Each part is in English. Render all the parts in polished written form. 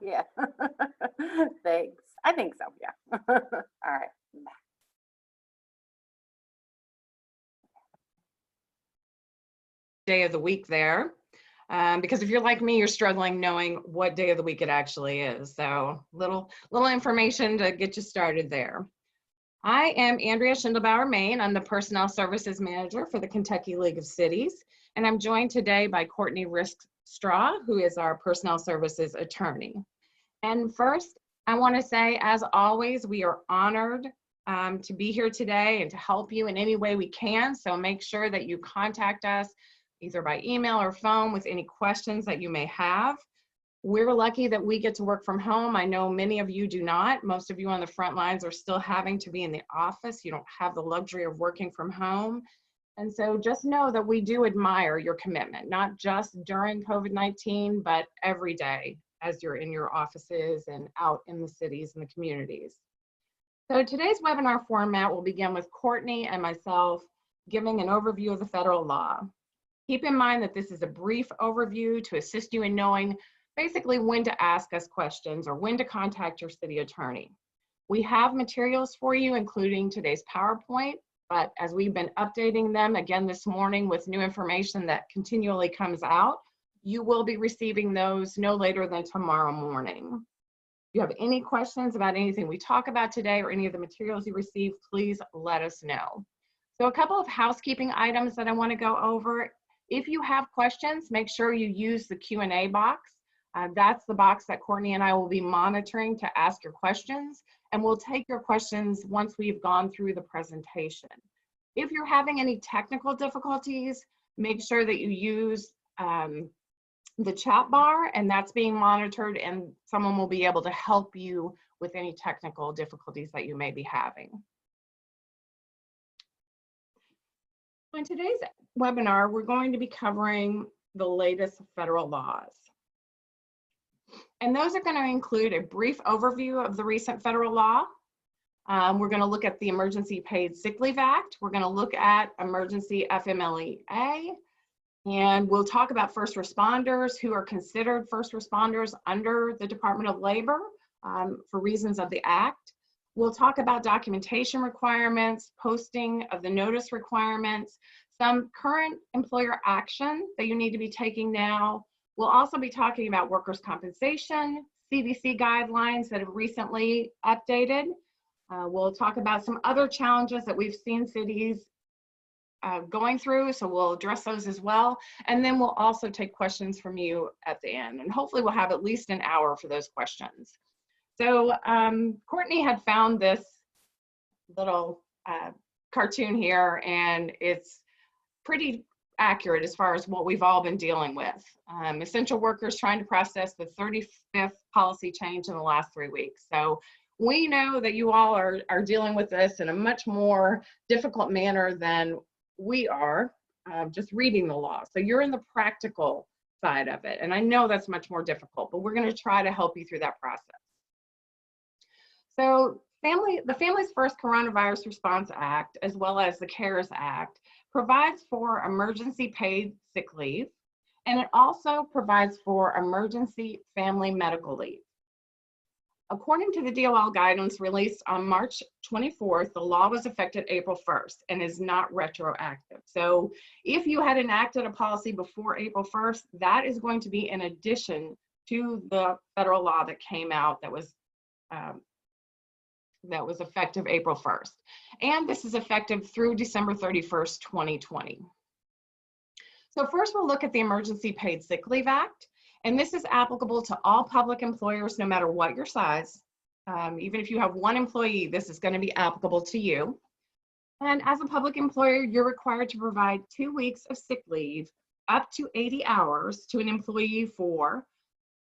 Yeah. Thanks. I think so, yeah. All right. Day of the week there. Because if you're like me, you're struggling knowing what day of the week it actually is. So little information to get you started there. I am Andrea Schindelbauer Main. I'm the Personnel Services Manager for the Kentucky League of Cities, and I'm joined today by Courtney Risk-Straw, who is our Personnel Services Attorney. And first, I want to say, as always, we are honored to be here today and to help you in any way we can. So make sure that you contact us either by email or phone with any questions that you may have. We're lucky that we get to work from home. I know many of you do not. Most of you on the front lines are still having to be in the office. You don't have the luxury of working from home. And so just know that we do admire your commitment, not just during COVID-19, but every day as you're in your offices and out in the cities and the communities. So today's webinar format will begin with Courtney and myself giving an overview of the federal law. Keep in mind that this is a brief overview to assist you in knowing basically when to ask us questions or when to contact your city attorney. We have materials for you, including today's PowerPoint, but as we've been updating them again this morning with new information that continually comes out, you will be receiving those no later than tomorrow morning. If you have any questions about anything we talk about today or any of the materials you receive, please let us know. So a couple of housekeeping items that I want to go over. If you have questions, make sure you use the Q&A box. That's the box that Courtney and I will be monitoring to ask your questions, and we'll take your questions once we've gone through the presentation. If you're having any technical difficulties, make sure that you use the chat bar, and that's being monitored, and someone will be able to help you with any technical difficulties that you may be having. In today's webinar, we're going to be covering the latest federal laws. And those are going to include a brief overview of the recent federal law. We're going to look at the Emergency Paid Sick Leave Act. We're going to look at emergency FMLEA. And we'll talk about first responders who are considered first responders under the Department of Labor for reasons of the Act. We'll talk about documentation requirements, posting of the notice requirements, some current employer action that you need to be taking now. We'll also be talking about workers' compensation, CDC guidelines that have recently updated. We'll talk about some other challenges that we've seen cities going through, so we'll address those as well. And then we'll also take questions from you at the end, and hopefully we'll have at least an hour for those questions. So Courtney had found this little cartoon here, and it's pretty accurate as far as what we've all been dealing with. Essential workers trying to process the 35th policy change in the last 3 weeks. So we know that you all are dealing with this in a much more difficult manner than we are just reading the law. So you're in the practical side of it. And I know that's much more difficult, but we're going to try to help you through that process. So the Families First Coronavirus Response Act, as well as the CARES Act, provides for emergency paid sick leave, and it also provides for emergency family medical leave. According to the DOL guidance released on March 24th, the law was effective April 1st and is not retroactive. So if you had enacted a policy before April 1st, that is going to be in addition to the federal law that came out that was effective April 1st. And this is effective through December 31st, 2020. So first we'll look at the Emergency Paid Sick Leave Act. And this is applicable to all public employers, no matter what your size. Even if you have one employee, this is going to be applicable to you. And as a public employer, you're required to provide 2 weeks of sick leave, up to 80 hours to an employee for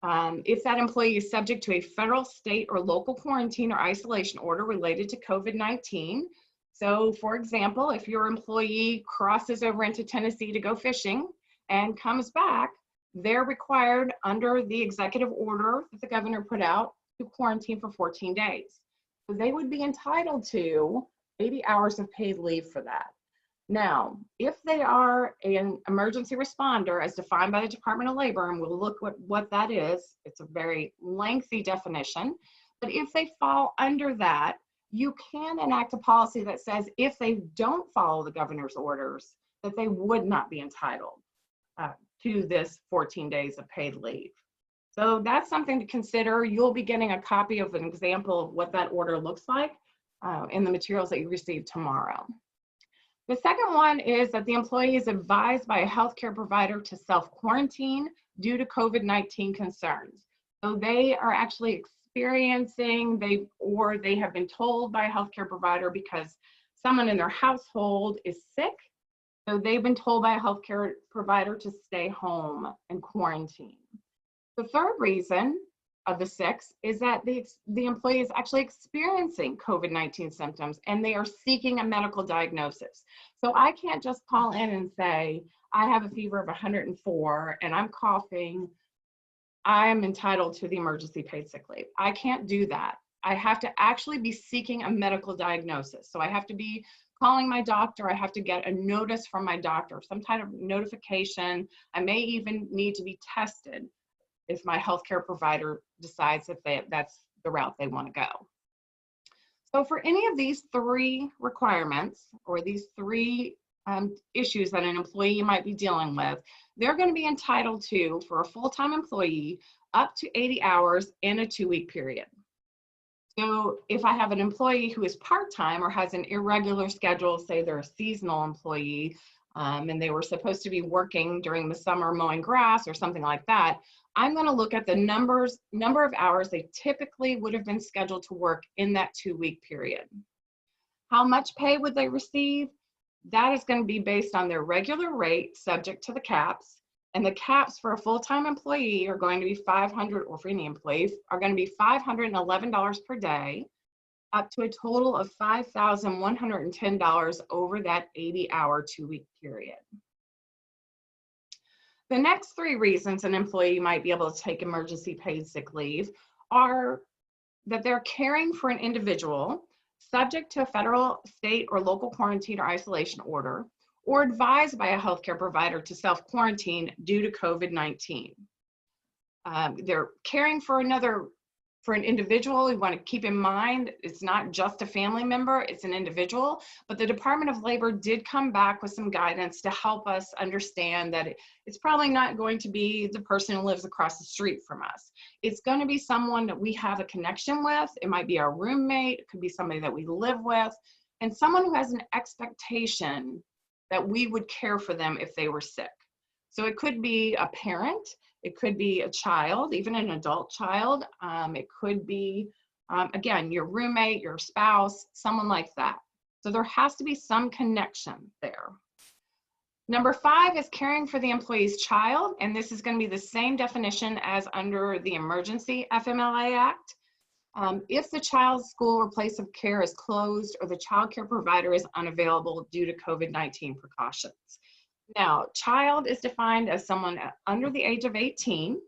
if that employee is subject to a federal, state, or local quarantine or isolation order related to COVID-19. So for example, if your employee crosses over into Tennessee to go fishing and comes back, they're required under the executive order that the governor put out to quarantine for 14 days. So they would be entitled to 80 hours of paid leave for that. Now, if they are an emergency responder as defined by the Department of Labor, and we'll look what that is, it's a very lengthy definition, but if they fall under that, you can enact a policy that says if they don't follow the governor's orders, that they would not be entitled to this 14 days of paid leave. So that's something to consider. You'll be getting a copy of an example of what that order looks like in the materials that you receive tomorrow. The second one is that the employee is advised by a healthcare provider to self-quarantine due to COVID-19 concerns. So they are actually experiencing, they have been told by a healthcare provider because someone in their household is sick. So they've been told by a healthcare provider to stay home and quarantine. The third reason of the 6 is that the employee is actually experiencing COVID-19 symptoms and they are seeking a medical diagnosis. So I can't just call in and say, I have a fever of 104 and I'm coughing, I'm entitled to the emergency paid sick leave. I can't do that. I have to actually be seeking a medical diagnosis. So I have to be calling my doctor, I have to get a notice from my doctor, some kind of notification. I may even need to be tested if my healthcare provider decides that that's the route they want to go. So for any of these 3 requirements or these 3 issues that an employee might be dealing with, they're going to be entitled to, for a full-time employee, up to 80 hours in a 2-week period. So if I have an employee who is part-time or has an irregular schedule, say they're a seasonal employee, and they were supposed to be working during the summer mowing grass or something like that, I'm going to look at the number of hours they typically would have been scheduled to work in that 2-week period. How much pay would they receive? That is going to be based on their regular rate subject to the caps. And the caps for a full-time employee are going to be $500, or for any employees, are going to be $511 per day, up to a total of $5,110 over that 80-hour 2-week period. The next 3 reasons an employee might be able to take emergency paid sick leave are that they're caring for an individual subject to a federal, state, or local quarantine or isolation order, or advised by a healthcare provider to self-quarantine due to COVID-19. They're caring for an individual. You want to keep in mind, it's not just a family member, it's an individual, but the Department of Labor did come back with some guidance to help us understand that it's probably not going to be the person who lives across the street from us. It's going to be someone that we have a connection with. It might be our roommate, it could be somebody that we live with, and someone who has an expectation that we would care for them if they were sick. So it could be a parent, it could be a child, even an adult child. It could be, again, your roommate, your spouse, someone like that. So there has to be some connection there. Number 5 is caring for the employee's child, and this is going to be the same definition as under the Emergency FMLA Act. If the child's school or place of care is closed or the child care provider is unavailable due to COVID-19 precautions. Now, child is defined as someone under the age of 18,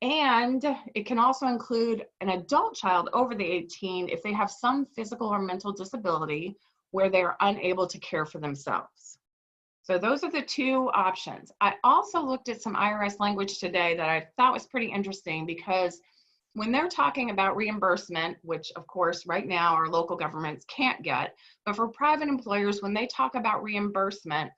and it can also include an adult child over the 18 if they have some physical or mental disability where they are unable to care for themselves. So those are the 2 options. I also looked at some IRS language today that I thought was pretty interesting, because when they're talking about reimbursement, which of course right now our local governments can't get, but for private employers, when they talk about reimbursement,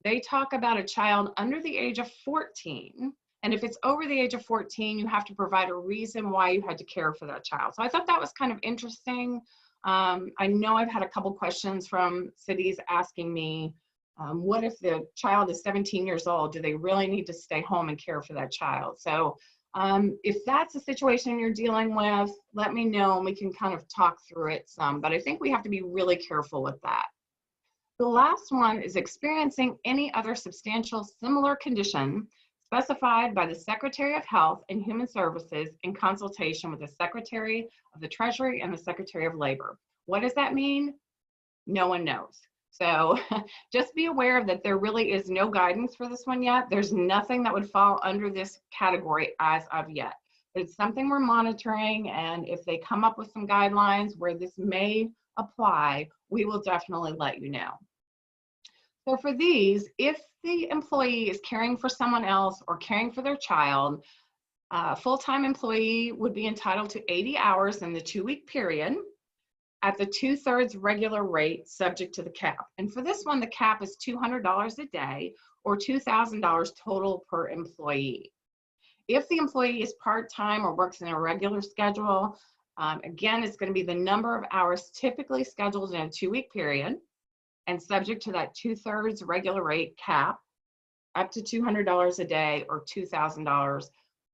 they talk about a child under the age of 14. And if it's over the age of 14, you have to provide a reason why you had to care for that child. So I thought that was kind of interesting. I know I've had a couple questions from cities asking me, what if the child is 17 years old? Do they really need to stay home and care for that child? So if that's the situation you're dealing with, let me know and we can kind of talk through it some, but I think we have to be really careful with that. The last one is experiencing any other substantial similar condition specified by the Secretary of Health and Human Services in consultation with the Secretary of the Treasury and the Secretary of Labor. What does that mean? No one knows. So just be aware that there really is no guidance for this one yet. There's nothing that would fall under this category as of yet. But it's something we're monitoring, and if they come up with some guidelines where this may apply, we will definitely let you know. So for these, if the employee is caring for someone else or caring for their child, a full-time employee would be entitled to 80 hours in the 2-week period at the 2/3 regular rate subject to the cap. And for this one, the cap is $200 a day or $2,000 total per employee. If the employee is part-time or works in a regular schedule, again, it's going to be the number of hours typically scheduled in a 2-week period and subject to that 2/3 regular rate cap up to $200 a day or $2,000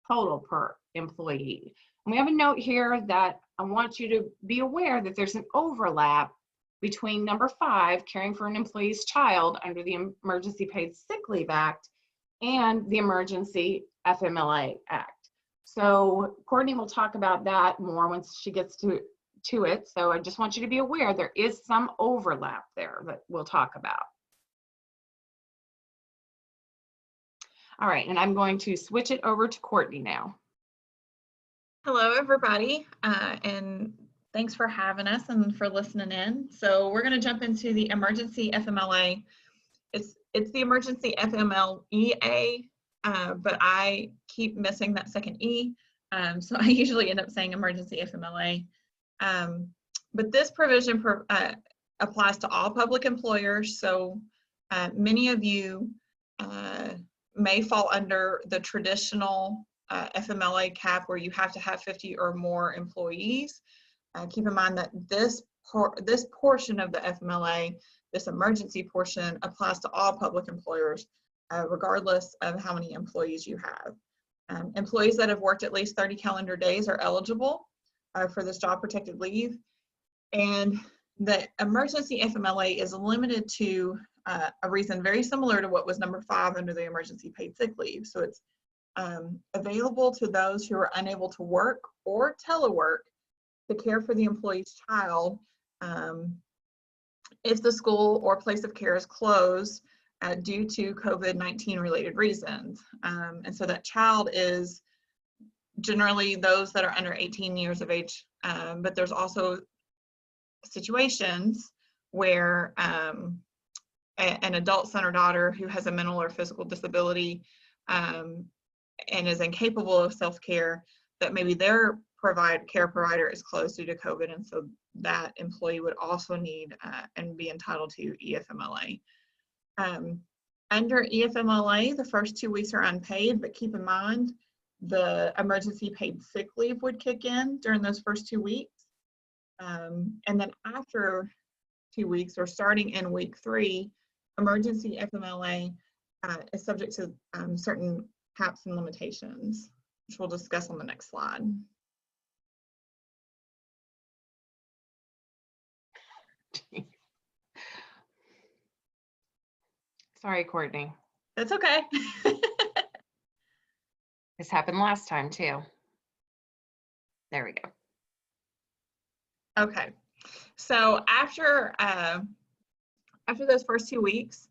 total per employee. And we have a note here that I want you to be aware that there's an overlap between number 5, caring for an employee's child under the Emergency Paid Sick Leave Act, and the Emergency FMLA Act. So Courtney will talk about that more once she gets to it. So I just want you to be aware there is some overlap there that we'll talk about. All right, and I'm going to switch it over to Courtney now. Hello, everybody, and thanks for having us and for listening in. So we're going to jump into the emergency FMLA. It's the emergency FMLEA, but I keep missing that second E, so I usually end up saying emergency FMLA. But this provision applies to all public employers. So many of you may fall under the traditional FMLA cap where you have to have 50 or more employees. Keep in mind that this portion of the FMLA, this emergency portion, applies to all public employers, regardless of how many employees you have. Employees that have worked at least 30 calendar days are eligible for this job protected leave. And the emergency FMLA is limited to a reason very similar to what was number 5 under the emergency paid sick leave. So it's available to those who are unable to work or telework to care for the employee's child if the school or place of care is closed due to COVID-19 related reasons. And so that child is generally those that are under 18 years of age, but there's also situations where an adult son or daughter who has a mental or physical disability and is incapable of self-care, that maybe their care provider is closed due to COVID, and so that employee would also need and be entitled to EFMLA. Under EFMLA, the first 2 weeks are unpaid, but keep in mind the emergency paid sick leave would kick in during those first 2 weeks. And then after 2 weeks, or starting in week 3, emergency FMLA is subject to certain caps and limitations, which we'll discuss on the next slide. Sorry, Courtney. That's okay. This happened last time too. There we go. Okay, so after those first 2 weeks,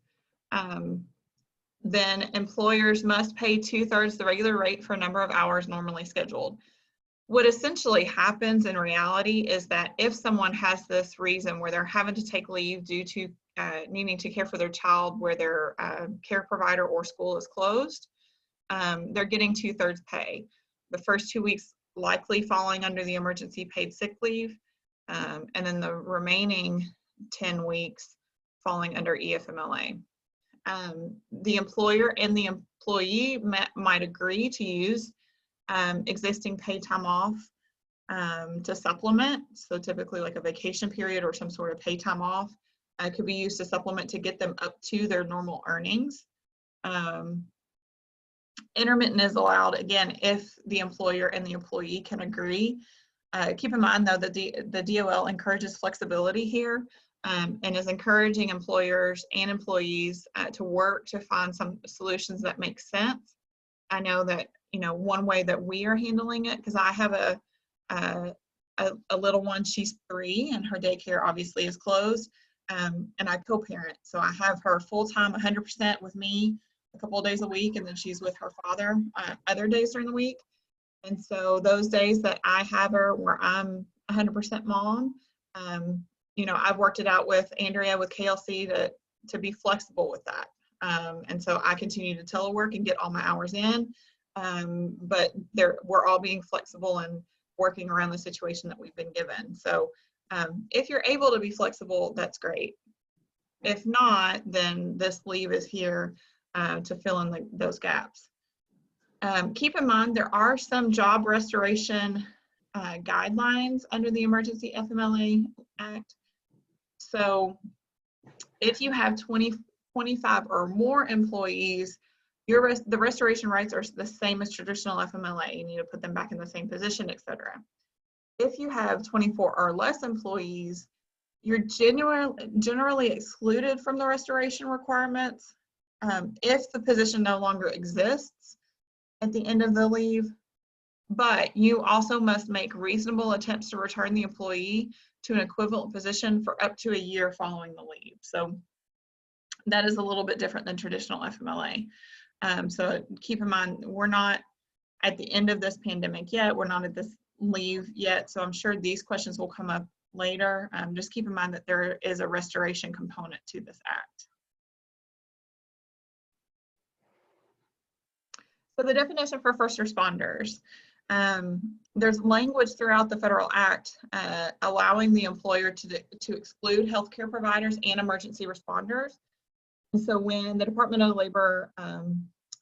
then employers must pay 2/3 the regular rate for a number of hours normally scheduled. What essentially happens in reality is that if someone has this reason where they're having to take leave due to needing to care for their child where their care provider or school is closed, they're getting 2/3 pay. The first 2 weeks likely falling under the emergency paid sick leave, and then the remaining 10 weeks falling under EFMLA. The employer and the employee might agree to use existing paid time off to supplement. So typically like a vacation period or some sort of paid time off could be used to supplement to get them up to their normal earnings. Intermittent is allowed, again, if the employer and the employee can agree. Keep in mind though that the DOL encourages flexibility here and is encouraging employers and employees to work to find some solutions that make sense. I know that, you know, one way that we are handling it, because I have a little one, she's 3 and her daycare obviously is closed, and I co-parent. So I have her full-time 100% with me a couple of days a week, and then she's with her father other days during the week. And so those days that I have her where I'm 100% mom, you know, I've worked it out with Andrea with KLC to be flexible with that. And so I continue to telework and get all my hours in, but we're all being flexible and working around the situation that we've been given. So if you're able to be flexible, that's great. If not, then this leave is here to fill in those gaps. Keep in mind, there are some job restoration guidelines under the Emergency FMLA Act. So if you have 25 or more employees, the restoration rights are the same as traditional FMLA. You need to put them back in the same position, etc. If you have 24 or less employees, you're generally excluded from the restoration requirements if the position no longer exists at the end of the leave, but you also must make reasonable attempts to return the employee to an equivalent position for up to a year following the leave. So that is a little bit different than traditional FMLA. So keep in mind, we're not at the end of this pandemic yet. We're not at this leave yet. So I'm sure these questions will come up later. Just keep in mind that there is a restoration component to this act. So the definition for first responders. There's language throughout the federal act allowing the employer to exclude healthcare providers and emergency responders. And so when the Department of Labor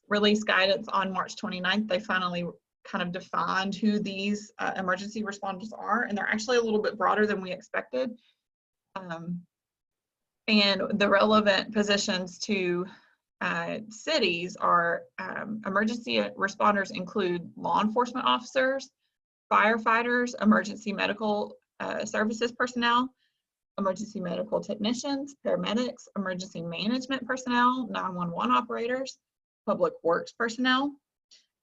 released guidance on March 29th, they finally kind of defined who these emergency responders are, and they're actually a little bit broader than we expected. And the relevant positions to cities are emergency responders include law enforcement officers, firefighters, emergency medical services personnel, emergency medical technicians, paramedics, emergency management personnel, 911 operators, public works personnel,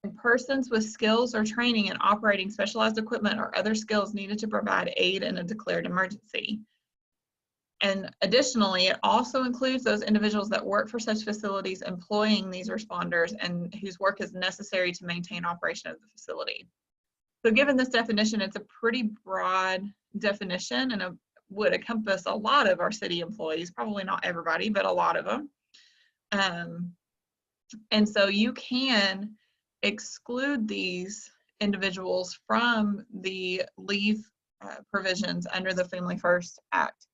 and persons with skills or training in operating specialized equipment or other skills needed to provide aid in a declared emergency. And additionally, it also includes those individuals that work for such facilities employing these responders and whose work is necessary to maintain operation of the facility. So given this definition, it's a pretty broad definition and would encompass a lot of our city employees, probably not everybody, but a lot of them. And so you can exclude these individuals from the leave provisions under the Family First Act.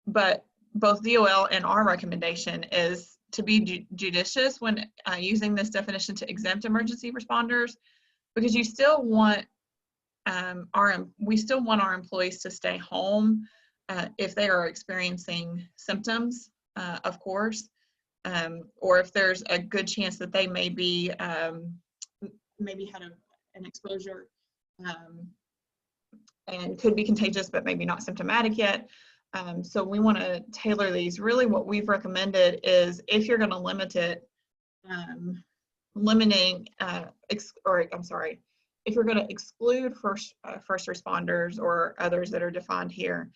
But both DOL and our recommendation is to be judicious when using this definition to exempt emergency responders, because you still want we still want our employees to stay home if they are experiencing symptoms, of course, or if there's a good chance that they may be maybe had an exposure and could be contagious, but maybe not symptomatic yet. So we want to tailor these. Really what we've recommended is if you're going to limit it, if you're going to exclude first responders or others that are defined here,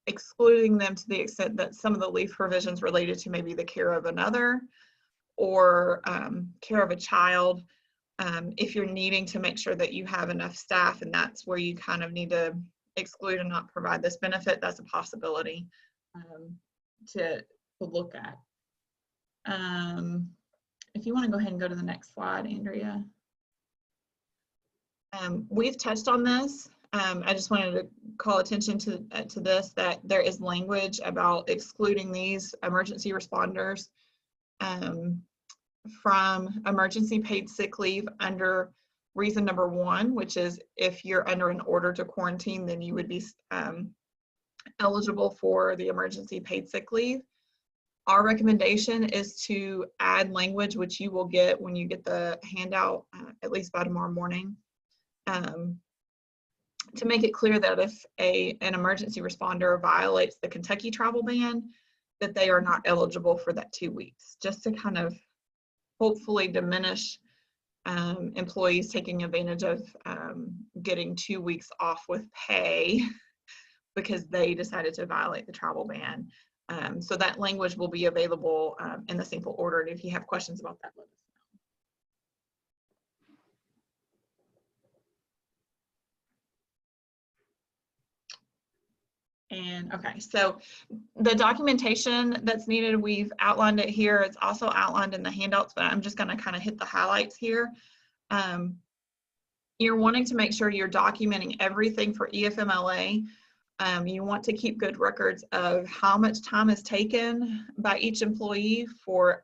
excluding them to the extent that some of the leave provisions related to maybe the care of another or care of a child, if you're needing to make sure that you have enough staff and that's where you kind of need to exclude and not provide this benefit, that's a possibility to look at. If you want to go ahead and go to the next slide, Andrea. We've touched on this. I just wanted to call attention to this, that there is language about excluding these emergency responders from emergency paid sick leave under reason number 1, which is if you're under an order to quarantine, then you would be eligible for the emergency paid sick leave. Our recommendation is to add language, which you will get when you get the handout, at least by tomorrow morning, to make it clear that if an emergency responder violates the Kentucky travel ban, that they are not eligible for that 2 weeks, just to kind of hopefully diminish employees taking advantage of getting 2 weeks off with pay because they decided to violate the travel ban. So that language will be available in the sample order, and if you have questions about that, let us know. And okay, so the documentation that's needed, we've outlined it here. It's also outlined in the handouts, but I'm just going to kind of hit the highlights here. You're wanting to make sure you're documenting everything for EFMLA. You want to keep good records of how much time is taken by each employee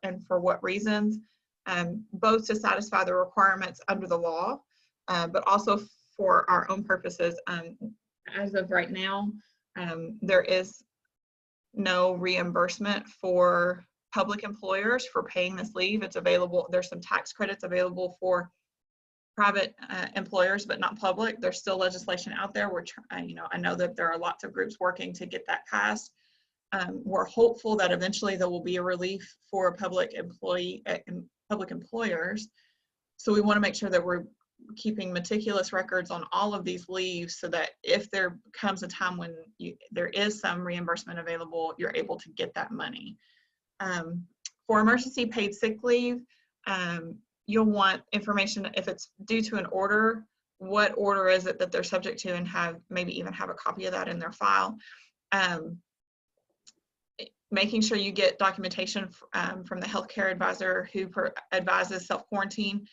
and for what reasons, both to satisfy the requirements under the law, but also for our own purposes. As of right now, there is no reimbursement for public employers for paying this leave. It's available. There's some tax credits available for private employers, but not public. There's still legislation out there. I know that there are lots of groups working to get that passed. We're hopeful that eventually there will be a relief for public employers. So we want to make sure that we're keeping meticulous records on all of these leaves so that if there comes a time when there is some reimbursement available, you're able to get that money. For emergency paid sick leave, you'll want information if it's due to an order, what order is it that they're subject to, and maybe even have a copy of that in their file. Making sure you get documentation from the healthcare advisor who advises self-quarantine.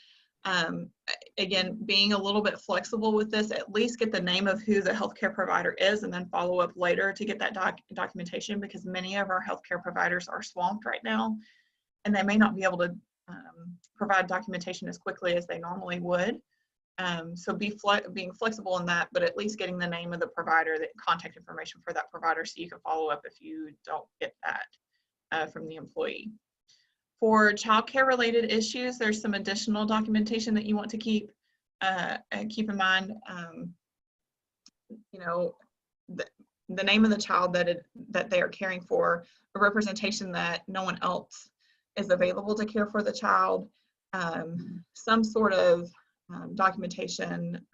Again, being a little bit flexible with this, at least get the name of who the healthcare provider is and then follow up later to get that documentation, because many of our healthcare providers are swamped right now and they may not be able to provide documentation as quickly as they normally would. So being flexible in that, but at least getting the name of the provider, the contact information for that provider, so you can follow up if you don't get that from the employee. For childcare related issues, there's some additional documentation that you want to keep in mind. The name of the child that they are caring for, a representation that no one else is available to care for the child, some sort of documentation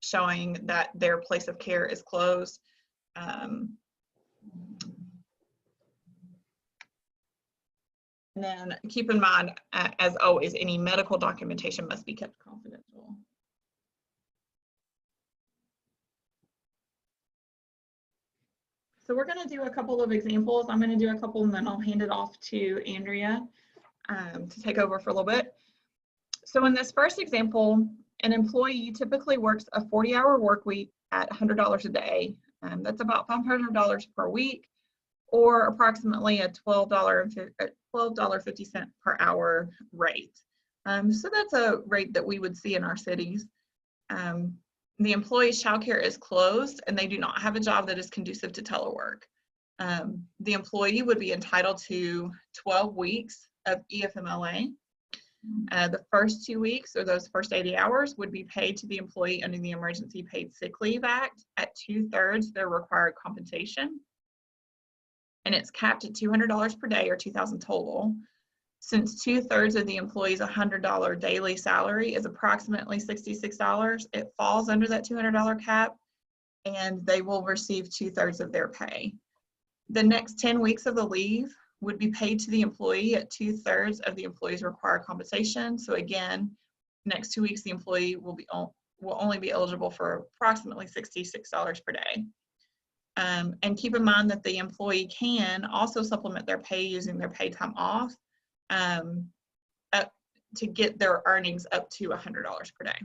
showing that their place of care is closed. And then keep in mind, as always, any medical documentation must be kept confidential. So we're going to do a couple of examples. I'm going to do a couple and then I'll hand it off to Andrea to take over for a little bit. So in this first example, an employee typically works a 40-hour work week at $100 a day. That's about $500 per week, or approximately a $12.50 per hour rate. So that's a rate that we would see in our cities. The employee's childcare is closed and they do not have a job that is conducive to telework. The employee would be entitled to 12 weeks of EFMLA. The first 2 weeks, or those first 80 hours, would be paid to the employee under the Emergency Paid Sick Leave Act at 2/3 their required compensation. And it's capped at $200 per day, or $2,000 total. Since 2/3 of the employee's $100 daily salary is approximately $66, it falls under that $200 cap, and they will receive 2/3 of their pay. The next 10 weeks of the leave would be paid to the employee at 2/3 of the employee's required compensation. So again, next 2 weeks, the employee will only be eligible for approximately $66 per day. And keep in mind that the employee can also supplement their pay using their paid time off to get their earnings up to $100 per day.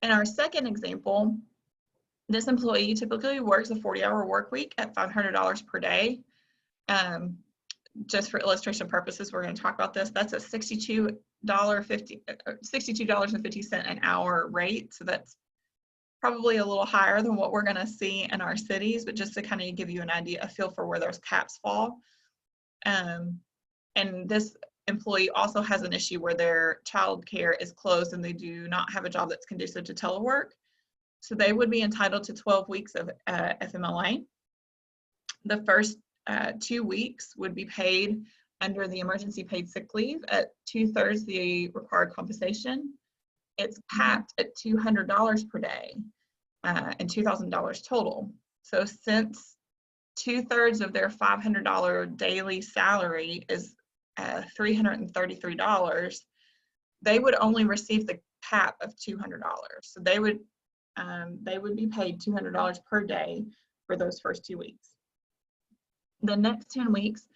In our second example, this employee typically works a 40-hour work week at $500 per day. Just for illustration purposes, we're going to talk about this. That's a $62.50 an hour rate. So that's probably a little higher than what we're going to see in our cities, but just to kind of give you an idea, a feel for where those caps fall. And this employee also has an issue where their child care is closed and they do not have a job that's conducive to telework. So they would be entitled to 12 weeks of FMLA. The first 2 weeks would be paid under the Emergency Paid Sick Leave at 2/3 the required compensation. It's capped at $200 per day and $2,000 total. So since 2/3 of their $500 daily salary is $333, they would only receive the cap of $200. So they would they would be paid $200 per day for those first 2 weeks. The next 10 weeks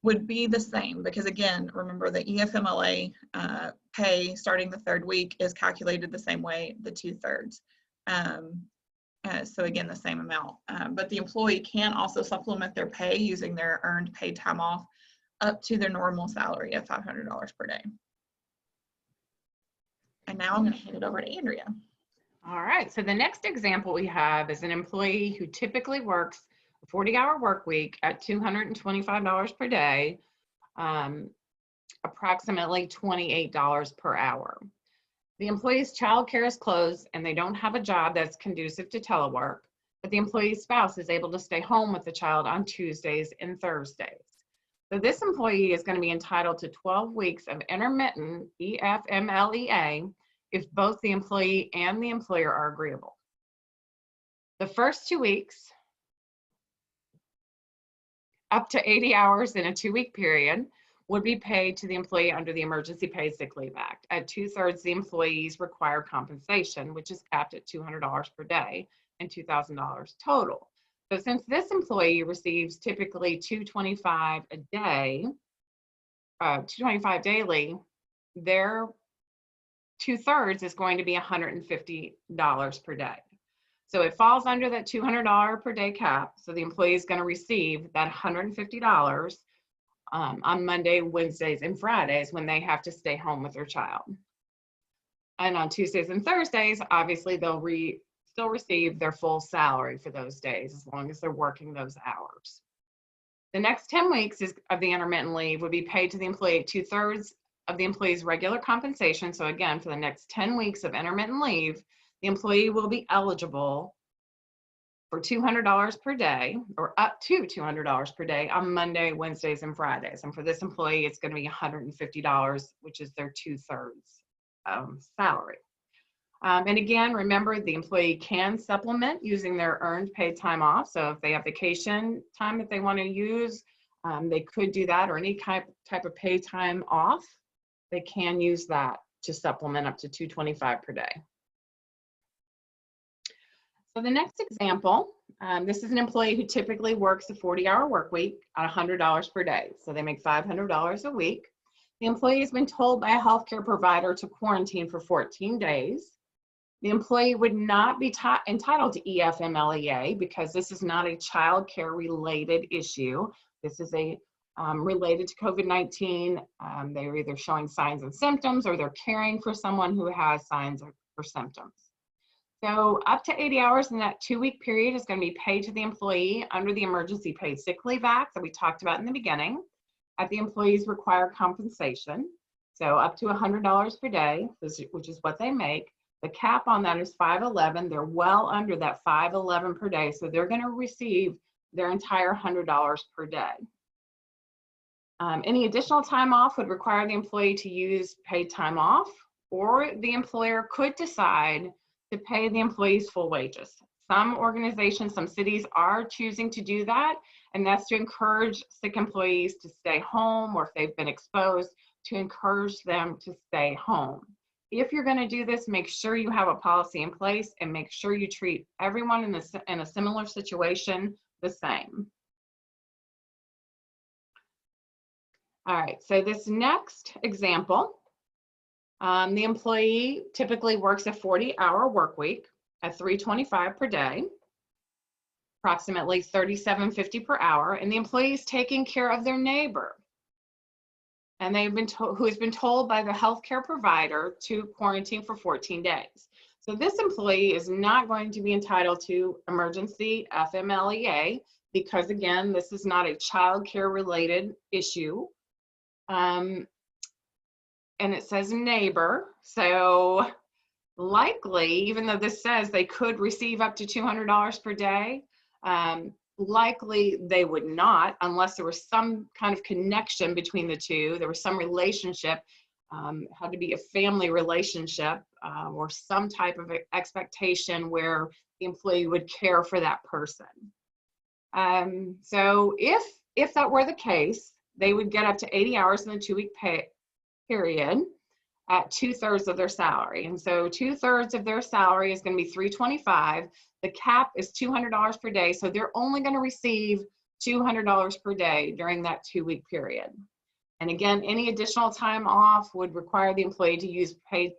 would be the same because, again, remember the EFMLA pay starting the 3rd week is calculated the same way, the 2/3. So again, the same amount. But the employee can also supplement their pay using their earned paid time off up to their normal salary of $500 per day. And now I'm going to hand it over to Andrea. All right, so the next example we have is an employee who typically works a 40-hour work week at $225 per day, approximately $28 per hour. The employee's childcare is closed and they don't have a job that's conducive to telework, but the employee's spouse is able to stay home with the child on Tuesdays and Thursdays. So this employee is going to be entitled to 12 weeks of intermittent EFMLEA if both the employee and the employer are agreeable. The first 2 weeks, up to 80 hours in a 2-week period, would be paid to the employee under the Emergency Paid Sick Leave Act at 2/3 the employee's required compensation, which is capped at $200 per day and $2,000 total. So since this employee receives typically $225 a day, $225 daily, their 2/3 is going to be $150 per day. So it falls under that $200 per day cap. So the employee is going to receive that $150 on Monday, Wednesdays, and Fridays when they have to stay home with their child. And on Tuesdays and Thursdays, obviously they'll still receive their full salary for those days as long as they're working those hours. The next 10 weeks of the intermittent leave would be paid to the employee at 2/3 of the employee's regular compensation. So again, for the next 10 weeks of intermittent leave, the employee will be eligible for $200 per day or up to $200 per day on Monday, Wednesdays, and Fridays. And for this employee, it's going to be $150, which is their 2/3 salary. And again, remember the employee can supplement using their earned paid time off. So if they have vacation time that they want to use, they could do that, or any type of paid time off. They can use that to supplement up to $225 per day. So the next example, this is an employee who typically works a 40-hour work week at $100 per day. So they make $500 a week. The employee has been told by a healthcare provider to quarantine for 14 days. The employee would not be entitled to EFMLEA because this is not a child care related issue. This is a related to COVID-19. They're either showing signs and symptoms or they're caring for someone who has signs or symptoms. So up to 80 hours in that 2-week period is going to be paid to the employee under the Emergency Paid Sick Leave Act that we talked about in the beginning at the employee's required compensation. So up to $100 per day, which is what they make. The cap on that is $511. They're well under that $511 per day. So they're going to receive their entire $100 per day. Any additional time off would require the employee to use paid time off, or the employer could decide to pay the employee's full wages. Some organizations, some cities are choosing to do that, and that's to encourage sick employees to stay home, or if they've been exposed, to encourage them to stay home. If you're going to do this, make sure you have a policy in place and make sure you treat everyone in a similar situation the same. All right, so this next example, the employee typically works a 40-hour work week at $325 per day, approximately $37.50 per hour, and the employee is taking care of their neighbor. And they've been who has been told by the healthcare provider to quarantine for 14 days. So this employee is not going to be entitled to emergency FMLEA because, again, this is not a child care related issue. And it says neighbor. So likely, even though this says they could receive up to $200 per day, likely they would not unless there was some kind of connection between the two. There was some relationship, had to be a family relationship or some type of expectation where the employee would care for that person. So if that were the case, they would get up to 80 hours in the 2-week pay period. at 2/3 of their salary. And so 2/3 of their salary is going to be $325. The cap is $200 per day. So they're only going to receive $200 per day during that 2-week period. And again, any additional time off would require the employee to use paid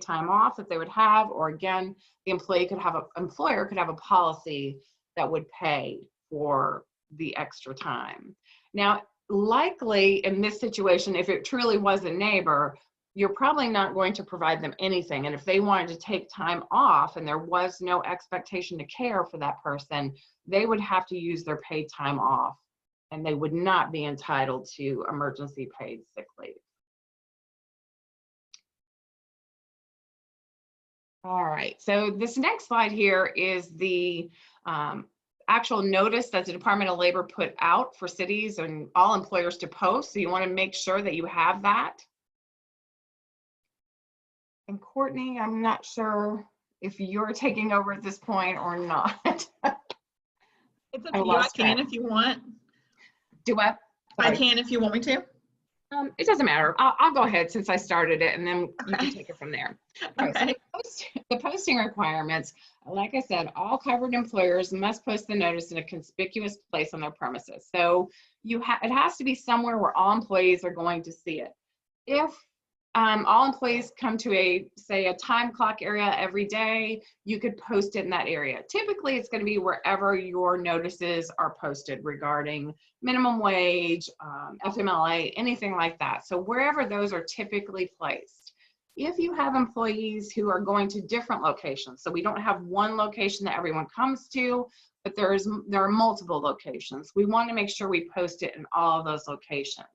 time off that they would have, or again, the employer could have a policy that would pay for the extra time. Now, likely in this situation, if it truly was a neighbor, you're probably not going to provide them anything. And if they wanted to take time off and there was no expectation to care for that person, they would have to use their paid time off and they would not be entitled to emergency paid sick leave. All right, so this next slide here is the actual notice that the Department of Labor put out for cities and all employers to post. So you want to make sure that you have that. And Courtney, I'm not sure if you're taking over at this point or not. It's up to you. I can if you want. Do what? I can if you want me to. It doesn't matter. I'll go ahead since I started it, and then you can take it from there. Okay. So the posting requirements, like I said, all covered employers must post the notice in a conspicuous place on their premises. So it has to be somewhere where all employees are going to see it. If all employees come to say a time clock area every day, you could post it in that area. Typically, it's going to be wherever your notices are posted regarding minimum wage, FMLA, anything like that. So wherever those are typically placed. If you have employees who are going to different locations, so we don't have one location that everyone comes to, but there are multiple locations, we want to make sure we post it in all of those locations.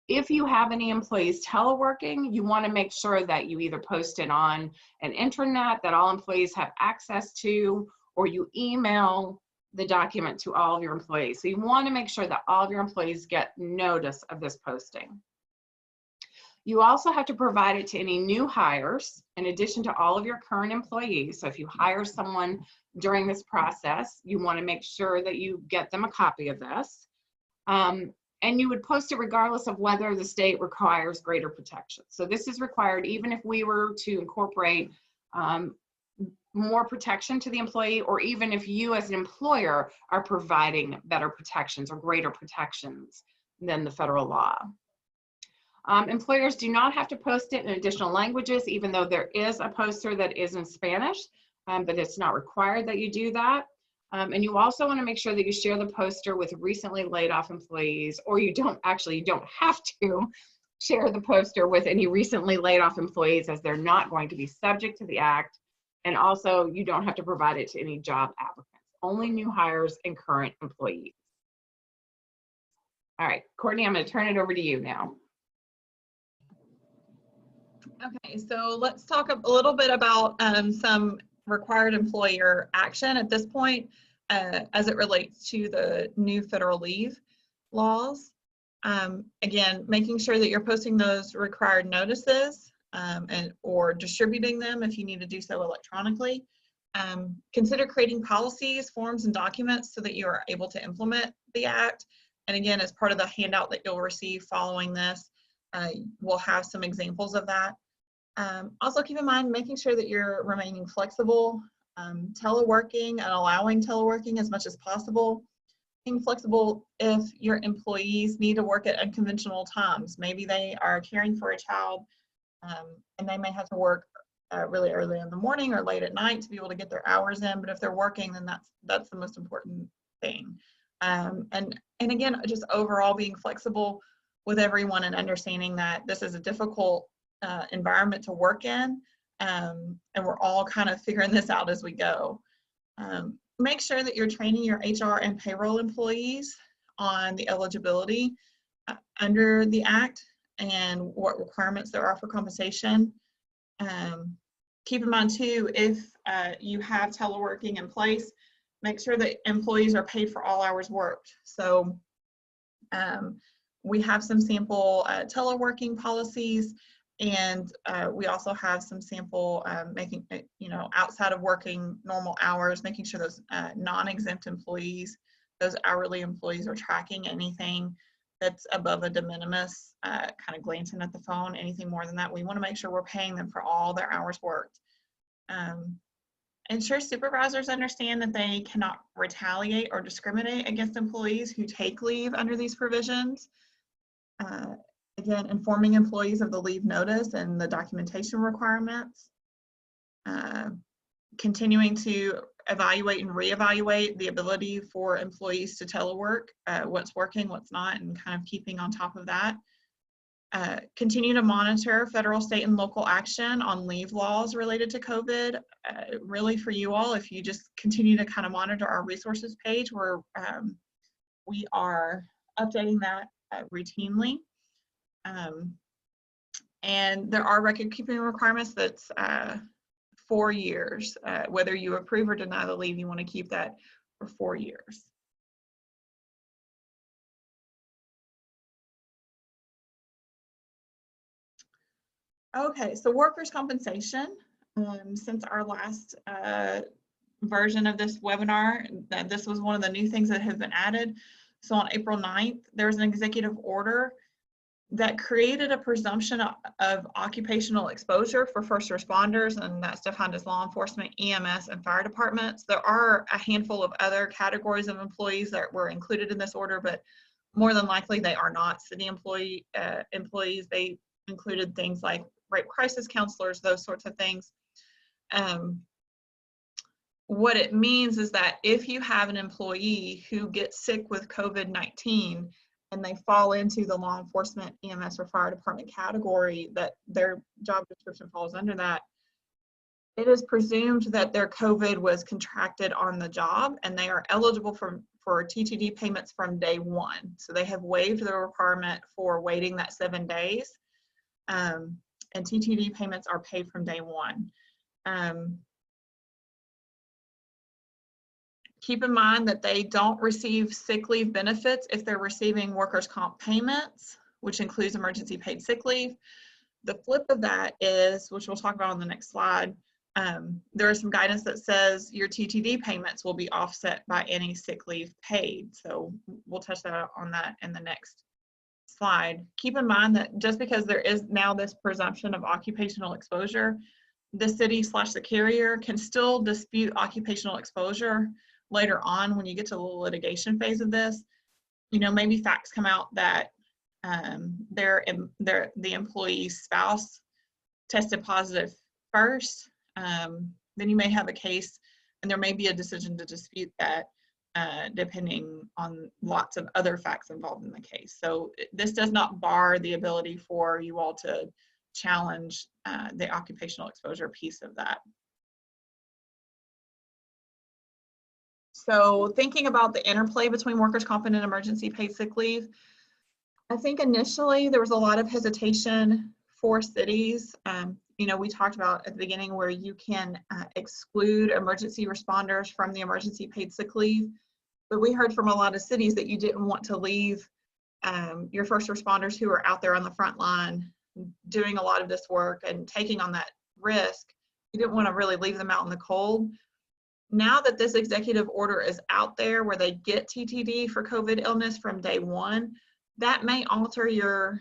If you have any employees teleworking, you want to make sure that you either post it on an intranet that all employees have access to, or you email the document to all of your employees. So you want to make sure that all of your employees get notice of this posting. You also have to provide it to any new hires in addition to all of your current employees. So if you hire someone during this process, you want to make sure that you get them a copy of this. And you would post it regardless of whether the state requires greater protection. So this is required even if we were to incorporate more protection to the employee, or even if you as an employer are providing better protections or greater protections than the federal law. Employers do not have to post it in additional languages, even though there is a poster that is in Spanish, but it's not required that you do that. And you also want to make sure that you share the poster with recently laid off employees, or you don't have to share the poster with any recently laid off employees, as they're not going to be subject to the act. And also you don't have to provide it to any job applicants, only new hires and current employees. All right, Courtney, I'm going to turn it over to you now. Okay, so let's talk a little bit about some required employer action at this point as it relates to the new federal leave laws. Again, making sure that you're posting those required notices or distributing them if you need to do so electronically. Consider creating policies, forms, and documents so that you are able to implement the act. And again, as part of the handout that you'll receive following this, we'll have some examples of that. Also keep in mind making sure that you're remaining flexible, teleworking and allowing teleworking as much as possible. Being flexible if your employees need to work at unconventional times. Maybe they are caring for a child and they may have to work really early in the morning or late at night to be able to get their hours in, but if they're working, then that's the most important thing. And again, just overall being flexible with everyone and understanding that this is a difficult environment to work in, and we're all kind of figuring this out as we go. Make sure that you're training your HR and payroll employees on the eligibility under the Act and what requirements there are for compensation. Keep in mind too, if you have teleworking in place, make sure that employees are paid for all hours worked. So we have some sample teleworking policies, and we also have some sample making, outside of working normal hours, making sure those non-exempt employees, those hourly employees are tracking anything that's above a de minimis, kind of glancing at the phone. Anything more than that, we want to make sure we're paying them for all their hours worked. Ensure supervisors understand that they cannot retaliate or discriminate against employees who take leave under these provisions. Again, informing employees of the leave notice and the documentation requirements. Continuing to evaluate and reevaluate the ability for employees to telework, what's working, what's not, and kind of keeping on top of that. Continue to monitor federal, state, and local action on leave laws related to COVID. Really for you all, if you just continue to kind of monitor our resources page, where we are updating that routinely. And there are record keeping requirements that's 4 years. Whether you approve or deny the leave, you want to keep that for 4 years. Okay, so workers' compensation. Since our last version of this webinar, this was one of the new things that have been added. So on April 9th, there was an executive order that created a presumption of occupational exposure for first responders, and that's defined as law enforcement, EMS, and fire departments. There are a handful of other categories of employees that were included in this order, but more than likely they are not city employees. They included things like rape crisis counselors, those sorts of things. What it means is that if you have an employee who gets sick with COVID-19 and they fall into the law enforcement, EMS, or fire department category, that their job description falls under that, it is presumed that their COVID was contracted on the job, and they are eligible for TTD payments from day one. So they have waived the requirement for waiting that 7 days, and TTD payments are paid from day one. Keep in mind that they don't receive sick leave benefits if they're receiving workers' comp payments, which includes emergency paid sick leave. The flip of that is, which we'll talk about on the next slide, there is some guidance that says your TTD payments will be offset by any sick leave paid. So we'll touch on that in the next slide. Keep in mind that just because there is now this presumption of occupational exposure, the city / the carrier can still dispute occupational exposure later on when you get to the litigation phase of this. You know, maybe facts come out that the employee's spouse tested positive first. Then you may have a case, and there may be a decision to dispute that depending on lots of other facts involved in the case. So this does not bar the ability for you all to challenge the occupational exposure piece of that. So thinking about the interplay between workers' comp and emergency paid sick leave, I think initially there was a lot of hesitation for cities. You know, we talked about at the beginning where you can exclude emergency responders from the emergency paid sick leave, but we heard from a lot of cities that you didn't want to leave your first responders who are out there on the front line doing a lot of this work and taking on that risk. You didn't want to really leave them out in the cold. Now that this executive order is out there where they get TTD for COVID illness from day one, that may alter your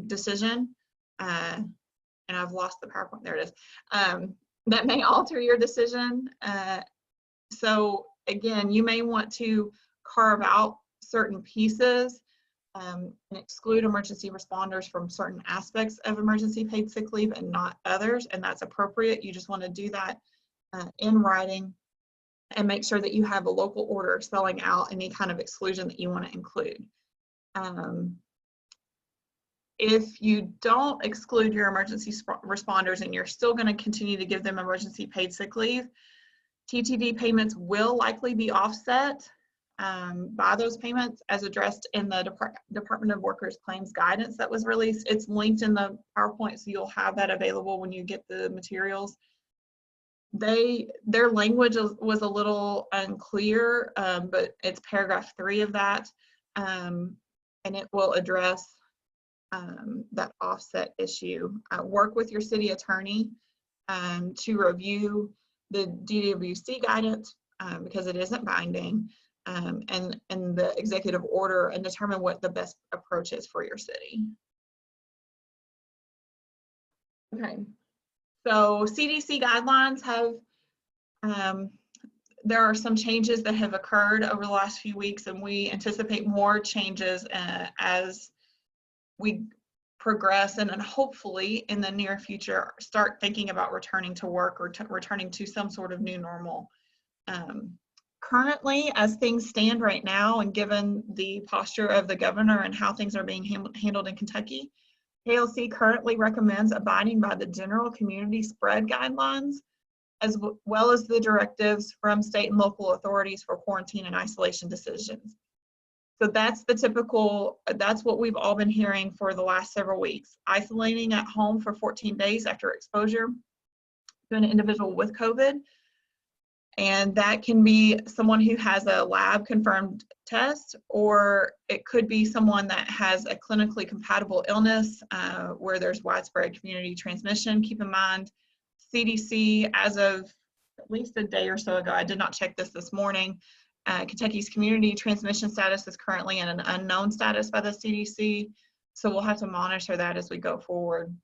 decision. And I've lost the PowerPoint, there it is. That may alter your decision. So again, you may want to carve out certain pieces and exclude emergency responders from certain aspects of emergency paid sick leave and not others, and that's appropriate. You just want to do that in writing and make sure that you have a local order spelling out any kind of exclusion that you want to include. If you don't exclude your emergency responders and you're still going to continue to give them emergency paid sick leave, TTD payments will likely be offset by those payments as addressed in the Department of Workers Claims guidance that was released. It's linked in the PowerPoint, so you'll have that available when you get the materials. Their language was a little unclear, but it's paragraph 3 of that, and it will address that offset issue. Work with your city attorney to review the DWC guidance because it isn't binding, and the executive order and determine what the best approach is for your city. Okay, so CDC guidelines have, there are some changes that have occurred over the last few weeks, and we anticipate more changes as we progress and hopefully in the near future start thinking about returning to work or returning to some sort of new normal. Currently, as things stand right now, and given the posture of the governor and how things are being handled in Kentucky, KLC currently recommends abiding by the general community spread guidelines, as well as the directives from state and local authorities for quarantine and isolation decisions. So that's the typical, that's what we've all been hearing for the last several weeks. Isolating at home for 14 days after exposure to an individual with COVID. And that can be someone who has a lab confirmed test, or it could be someone that has a clinically compatible illness where there's widespread community transmission. Keep in mind, CDC, as of at least a day or so ago, I did not check this morning, Kentucky's community transmission status is currently in an unknown status by the CDC. So we'll have to monitor that as we go forward.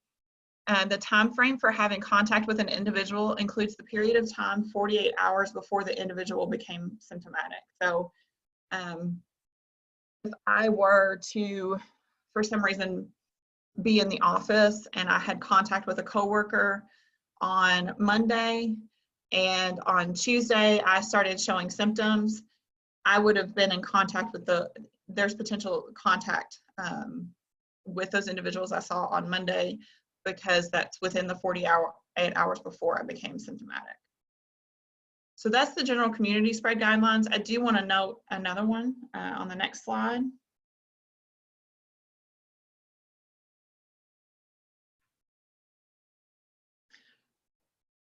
The time frame for having contact with an individual includes the period of time 48 hours before the individual became symptomatic. So if I were to, for some reason, be in the office and I had contact with a coworker on Monday, and on Tuesday I started showing symptoms, I would have been in contact with there's potential contact with those individuals I saw on Monday, because that's within the 48 hours before I became symptomatic. So that's the general community spread guidelines. I do want to note another one on the next slide.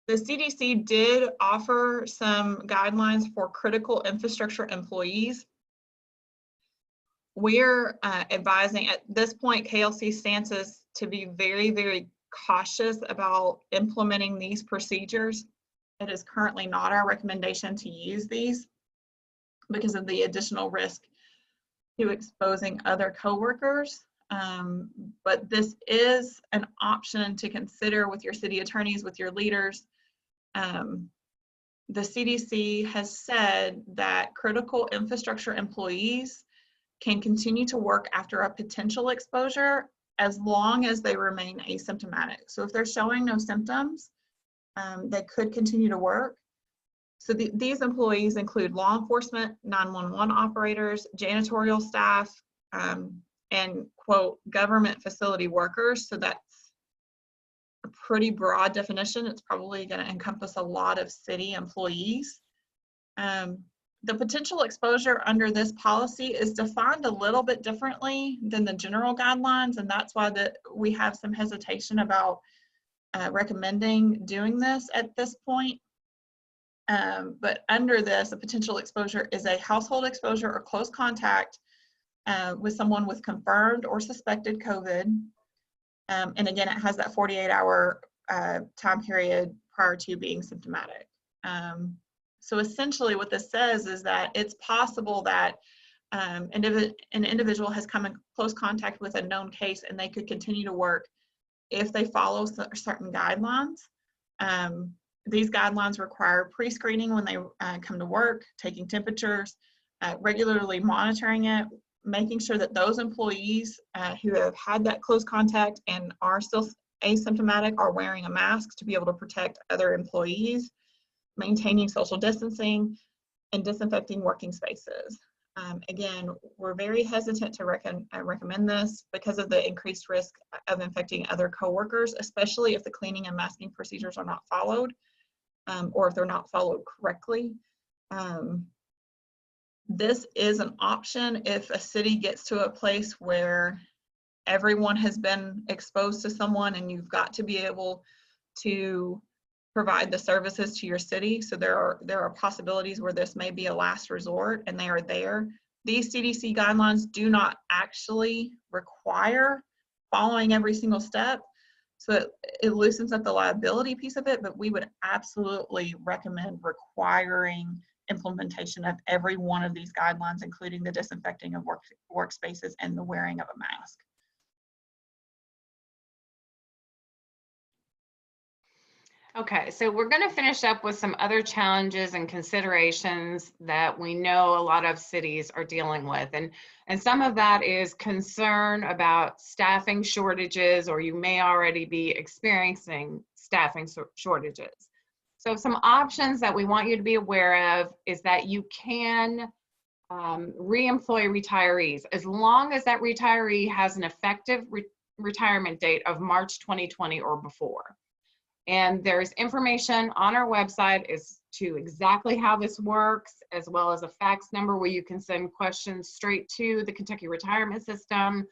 The CDC did offer some guidelines for critical infrastructure employees. We're advising at this point, KLC stance is to be very, very cautious about implementing these procedures. It is currently not our recommendation to use these because of the additional risk to exposing other coworkers. But this is an option to consider with your city attorneys, with your leaders. The CDC has said that critical infrastructure employees can continue to work after a potential exposure as long as they remain asymptomatic. So if they're showing no symptoms, they could continue to work. So these employees include law enforcement, 911 operators, janitorial staff, and quote, government facility workers. So that's a pretty broad definition. It's probably going to encompass a lot of city employees. The potential exposure under this policy is defined a little bit differently than the general guidelines, and that's why we have some hesitation about recommending doing this at this point. But under this, a potential exposure is a household exposure or close contact with someone with confirmed or suspected COVID. And again, it has that 48-hour time period prior to being symptomatic. So essentially what this says is that it's possible that an individual has come in close contact with a known case and they could continue to work if they follow certain guidelines. These guidelines require pre-screening when they come to work, taking temperatures, regularly monitoring it, making sure that those employees who have had that close contact and are still asymptomatic are wearing a mask to be able to protect other employees, maintaining social distancing, and disinfecting working spaces. Again, we're very hesitant to recommend this because of the increased risk of infecting other coworkers, especially if the cleaning and masking procedures are not followed, or if they're not followed correctly. This is an option if a city gets to a place where everyone has been exposed to someone and you've got to be able to provide the services to your city. So there are possibilities where this may be a last resort, and they are there. These CDC guidelines do not actually require following every single step. So it loosens up the liability piece of it, but we would absolutely recommend requiring implementation of every one of these guidelines, including the disinfecting of workspaces and the wearing of a mask. Okay, so we're going to finish up with some other challenges and considerations that we know a lot of cities are dealing with. And some of that is concern about staffing shortages, or you may already be experiencing staffing shortages. So some options that we want you to be aware of is that you can re-employ retirees as long as that retiree has an effective retirement date of March 2020 or before. And there's information on our website as to exactly how this works, as well as a fax number where you can send questions straight to the Kentucky Retirement System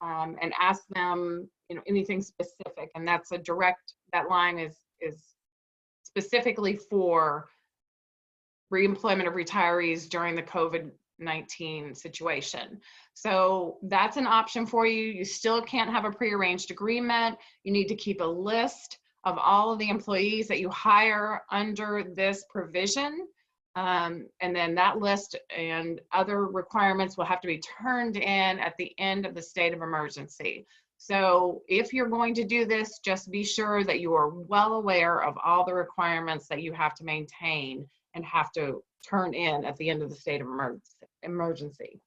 and ask them, anything specific. And that's that line is specifically for reemployment of retirees during the COVID-19 situation. So that's an option for you. You still can't have a prearranged agreement. You need to keep a list of all of the employees that you hire under this provision. And then that list and other requirements will have to be turned in at the end of the state of emergency. So if you're going to do this, just be sure that you are well aware of all the requirements that you have to maintain and have to turn in at the end of the state of emergency.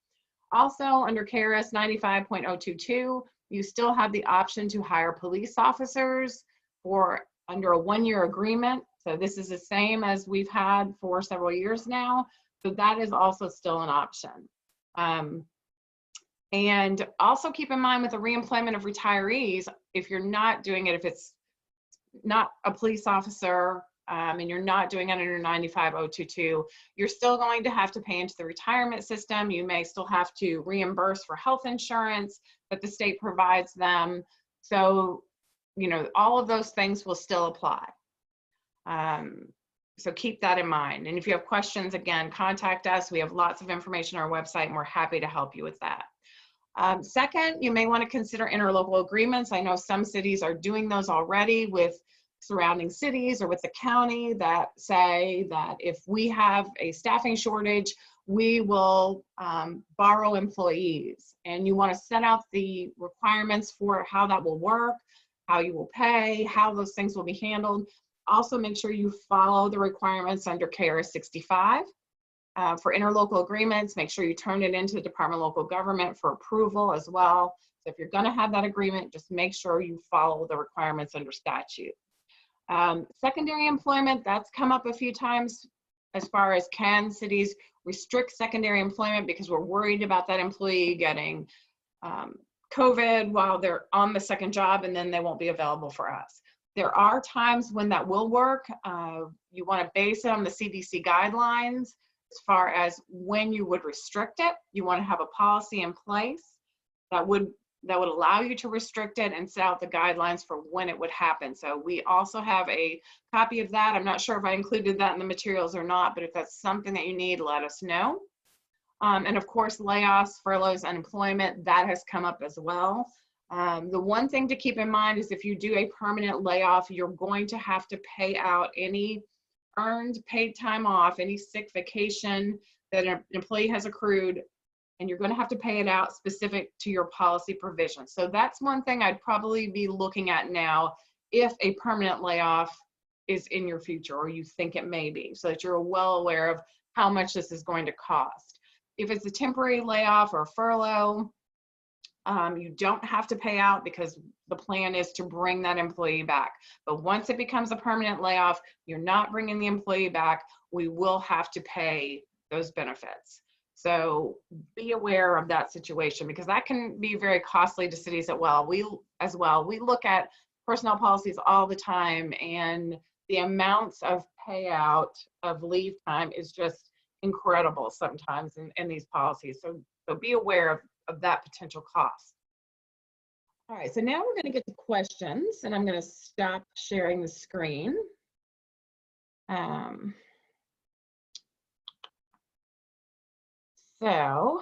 Also, under KRS 95.022, you still have the option to hire police officers for under a 1-year agreement. So this is the same as we've had for several years now. So that is also still an option. And also keep in mind with the reemployment of retirees, if you're not doing it, if it's not a police officer and you're not doing it under 95.022, you're still going to have to pay into the retirement system. You may still have to reimburse for health insurance that the state provides them. So all of those things will still apply. So keep that in mind. And if you have questions, again, contact us. We have lots of information on our website and we're happy to help you with that. Second, you may want to consider interlocal agreements. I know some cities are doing those already with surrounding cities or with the county that say that if we have a staffing shortage, we will borrow employees. And you want to set out the requirements for how that will work, how you will pay, how those things will be handled. Also, make sure you follow the requirements under KRS 65. For interlocal agreements, make sure you turn it into the Department of Local Government for approval as well. So if you're going to have that agreement, just make sure you follow the requirements under statute. Secondary employment, that's come up a few times as far as can cities restrict secondary employment because we're worried about that employee getting COVID while they're on the second job and then they won't be available for us. There are times when that will work. You want to base it on the CDC guidelines as far as when you would restrict it. You want to have a policy in place that would allow you to restrict it and set out the guidelines for when it would happen. So we also have a copy of that. I'm not sure if I included that in the materials or not, but if that's something that you need, let us know. And of course, layoffs, furloughs, unemployment, that has come up as well. The one thing to keep in mind is if you do a permanent layoff, you're going to have to pay out any earned paid time off, any sick vacation that an employee has accrued, and you're going to have to pay it out specific to your policy provision. So that's one thing I'd probably be looking at now if a permanent layoff is in your future or you think it may be, so that you're well aware of how much this is going to cost. If it's a temporary layoff or furlough, you don't have to pay out because the plan is to bring that employee back. But once it becomes a permanent layoff, you're not bringing the employee back, we will have to pay those benefits. So be aware of that situation because that can be very costly to cities as well. We look at personnel policies all the time and the amounts of payout of leave time is just incredible sometimes in these policies. So be aware of that potential cost. All right, so now we're going to get to questions and I'm going to stop sharing the screen. So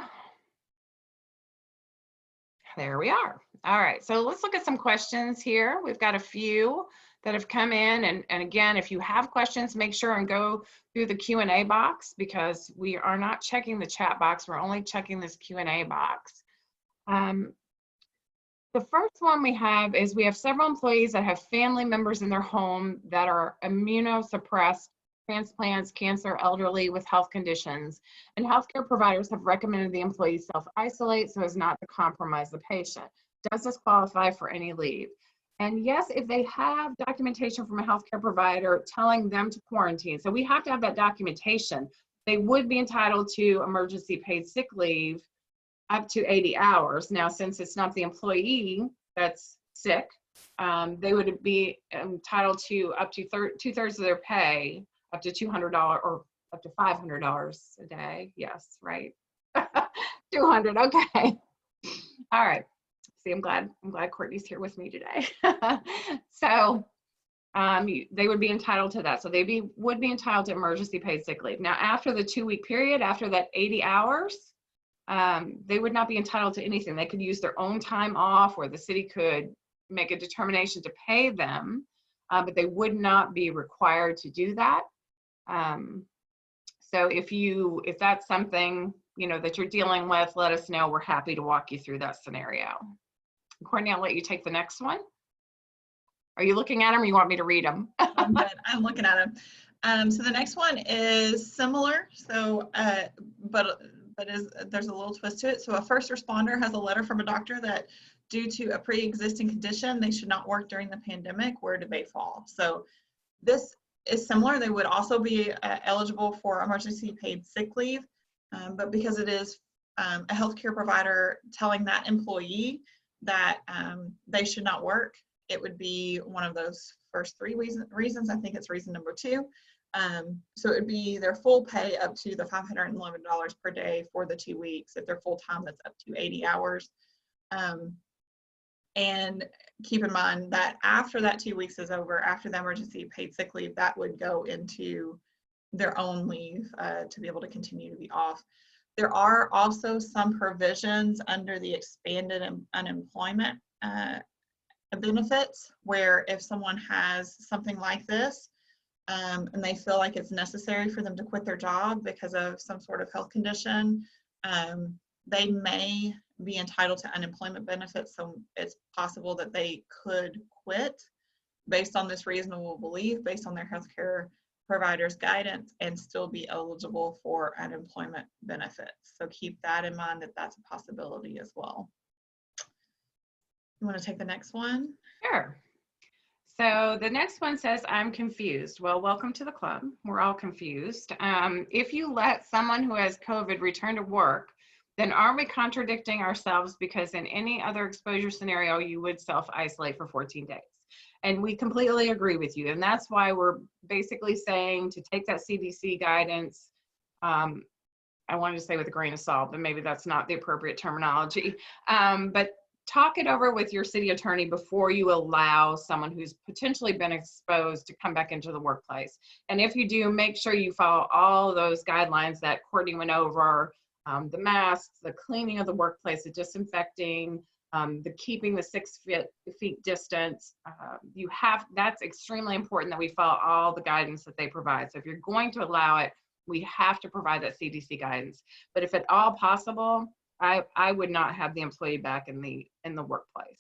there we are. All right, so let's look at some questions here. We've got a few. that have come in. And again, if you have questions, make sure and go through the Q&A box, because we are not checking the chat box. We're only checking this Q&A box. The first one we have is we have several employees that have family members in their home that are immunosuppressed, transplants, cancer, elderly with health conditions, and healthcare providers have recommended the employees self-isolate so as not to compromise the patient. Does this qualify for any leave? And yes, if they have documentation from a healthcare provider telling them to quarantine, so we have to have that documentation, they would be entitled to emergency paid sick leave up to 80 hours. Now, since it's not the employee that's sick, they would be entitled to up to 2/3 of their pay, up to $200 or up to $500 a day. Yes, right. 200. Okay. All right. See, I'm glad Courtney's here with me today. So they would be entitled to that. So they would be entitled to emergency paid sick leave. Now, after the 2-week period, after that 80 hours, they would not be entitled to anything. They could use their own time off, or the city could make a determination to pay them, but they would not be required to do that. So if that's something, that you're dealing with, let us know. We're happy to walk you through that scenario. Courtney, I'll let you take the next one. Are you looking at them, or you want me to read them? I'm good. I'm looking at them. So the next one is similar. So, but there's a little twist to it. So a first responder has a letter from a doctor that due to a pre-existing condition, they should not work during the pandemic. Where do they fall? So this is similar. They would also be eligible for emergency paid sick leave, but because it is a healthcare provider telling that employee that they should not work, it would be one of those first three reasons. I think it's reason number 2. So it would be their full pay up to the $511 per day for the 2 weeks. If they're full time, that's up to 80 hours. And keep in mind that after that 2 weeks is over, after the emergency paid sick leave, that would go into their own leave to be able to continue to be off. There are also some provisions under the expanded unemployment benefits, where if someone has something like this, and they feel like it's necessary for them to quit their job because of some sort of health condition, they may be entitled to unemployment benefits. So it's possible that they could quit based on this reasonable belief, based on their healthcare provider's guidance, and still be eligible for unemployment benefits. So keep that in mind, that that's a possibility as well. You want to take the next one? Sure. So the next one says, I'm confused. Well, welcome to the club. We're all confused. If you let someone who has COVID return to work, then aren't we contradicting ourselves? Because in any other exposure scenario, you would self-isolate for 14 days. And we completely agree with you. And that's why we're basically saying to take that CDC guidance, I wanted to say with a grain of salt, but maybe that's not the appropriate terminology. But talk it over with your city attorney before you allow someone who's potentially been exposed to come back into the workplace. And if you do, make sure you follow all those guidelines that Courtney went over, the masks, the cleaning of the workplace, the disinfecting, the keeping the 6 feet distance. That's extremely important that we follow all the guidance that they provide. So if you're going to allow it, we have to provide that CDC guidance. But if at all possible, I would not have the employee back in the workplace.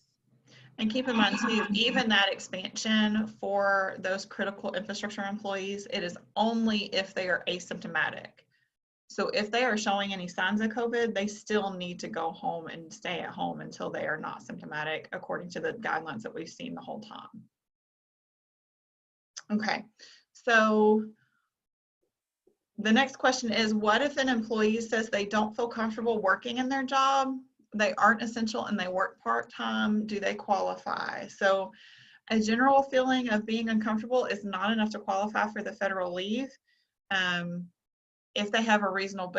And keep in mind too, even that expansion for those critical infrastructure employees, it is only if they are asymptomatic. So if they are showing any signs of COVID, they still need to go home and stay at home until they are not symptomatic, according to the guidelines that we've seen the whole time. Okay, so the next question is, what if an employee says they don't feel comfortable working in their job, they aren't essential, and they work part-time? Do they qualify? So a general feeling of being uncomfortable is not enough to qualify for the federal leave. If they have a reasonable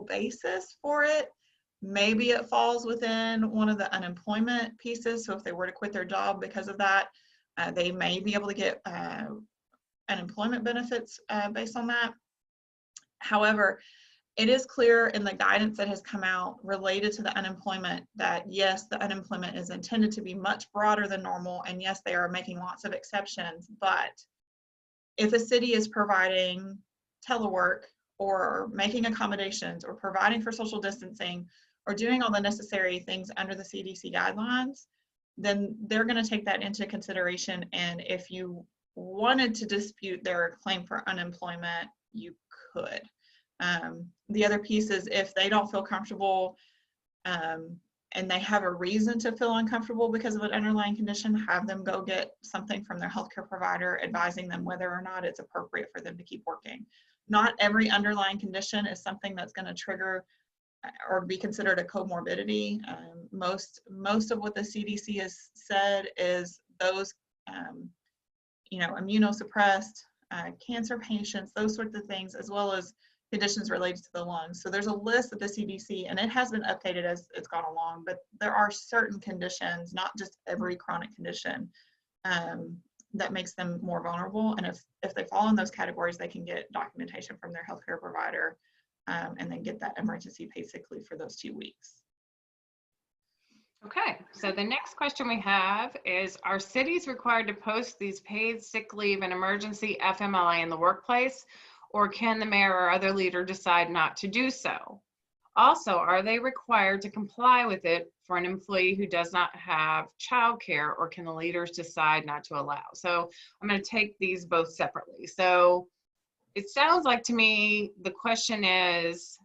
basis for it, maybe it falls within one of the unemployment pieces. So if they were to quit their job because of that, they may be able to get unemployment benefits based on that. However, it is clear in the guidance that has come out related to the unemployment that yes, the unemployment is intended to be much broader than normal, and yes, they are making lots of exceptions. But if a city is providing telework or making accommodations or providing for social distancing or doing all the necessary things under the CDC guidelines, then they're going to take that into consideration. And if you wanted to dispute their claim for unemployment, you could. The other piece is if they don't feel comfortable and they have a reason to feel uncomfortable because of an underlying condition, have them go get something from their healthcare provider advising them whether or not it's appropriate for them to keep working. Not every underlying condition is something that's going to trigger or be considered a comorbidity. Most of what the CDC has said is those, immunosuppressed, cancer patients, those sorts of things, as well as conditions related to the lungs. So there's a list of the CDC, and it has been updated as it's gone along, but there are certain conditions, not just every chronic condition, that makes them more vulnerable. And if they fall in those categories, they can get documentation from their healthcare provider and then get that emergency paid sick leave for those 2 weeks. Okay, so the next question we have is, are cities required to post these paid sick leave and emergency FMLA in the workplace, or can the mayor or other leader decide not to do so? Also, are they required to comply with it for an employee who does not have childcare, or can the leaders decide not to allow? So I'm going to take these both separately. So it sounds like to me the question is,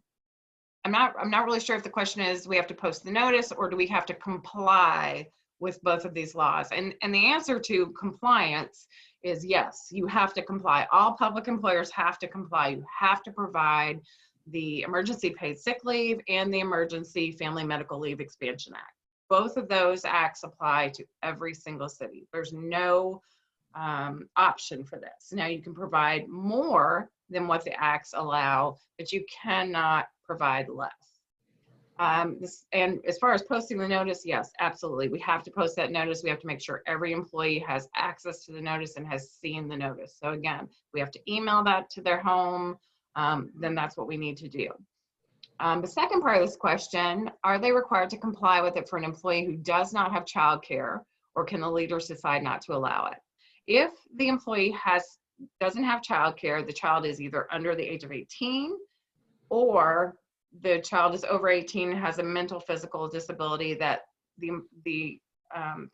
I'm not really sure if the question is we have to post the notice or do we have to comply with both of these laws? And the answer to compliance is yes, you have to comply. All public employers have to comply. You have to provide the emergency paid sick leave and the Emergency Family Medical Leave Expansion Act. Both of those acts apply to every single city. There's no option for this. Now you can provide more than what the acts allow, but you cannot provide less. And as far as posting the notice, yes, absolutely. We have to post that notice. We have to make sure every employee has access to the notice and has seen the notice. So again, we have to email that to their home. Then that's what we need to do. The second part of this question, are they required to comply with it for an employee who does not have childcare, or can the leaders decide not to allow it? If the employee doesn't have childcare, the child is either under the age of 18 or the child is over 18 and has a mental physical disability that the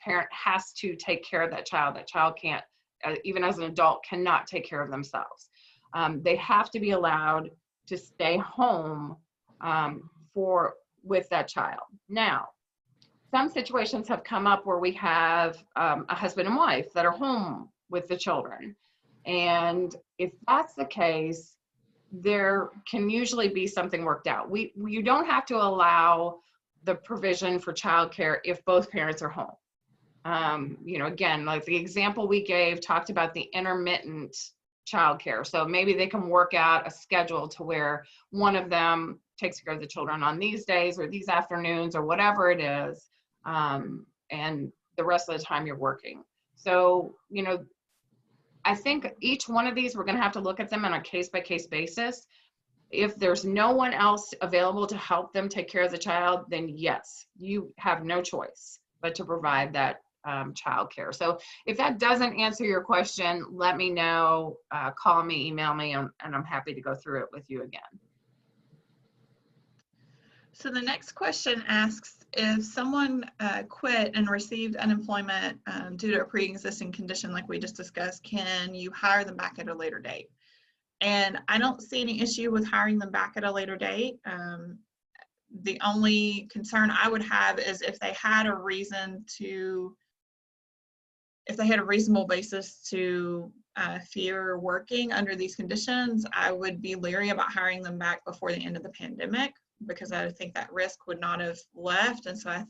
parent has to take care of that child. That child can't, even as an adult, cannot take care of themselves. They have to be allowed to stay home with that child. Now, some situations have come up where we have a husband and wife that are home with the children. And if that's the case, there can usually be something worked out. You don't have to allow the provision for childcare if both parents are home. Again, like the example we gave talked about the intermittent childcare. So maybe they can work out a schedule to where one of them takes care of the children on these days or these afternoons or whatever it is, and the rest of the time you're working. So, I think each one of these, we're going to have to look at them on a case-by-case basis. If there's no one else available to help them take care of the child, then yes, you have no choice but to provide that child care. So if that doesn't answer your question, let me know, call me, email me, and I'm happy to go through it with you again. So the next question asks, if someone quit and received unemployment due to a pre-existing condition like we just discussed, can you hire them back at a later date? And I don't see any issue with hiring them back at a later date. The only concern I would have is if they had a reasonable basis to fear working under these conditions, I would be leery about hiring them back before the end of the pandemic, because I think that risk would not have left. And so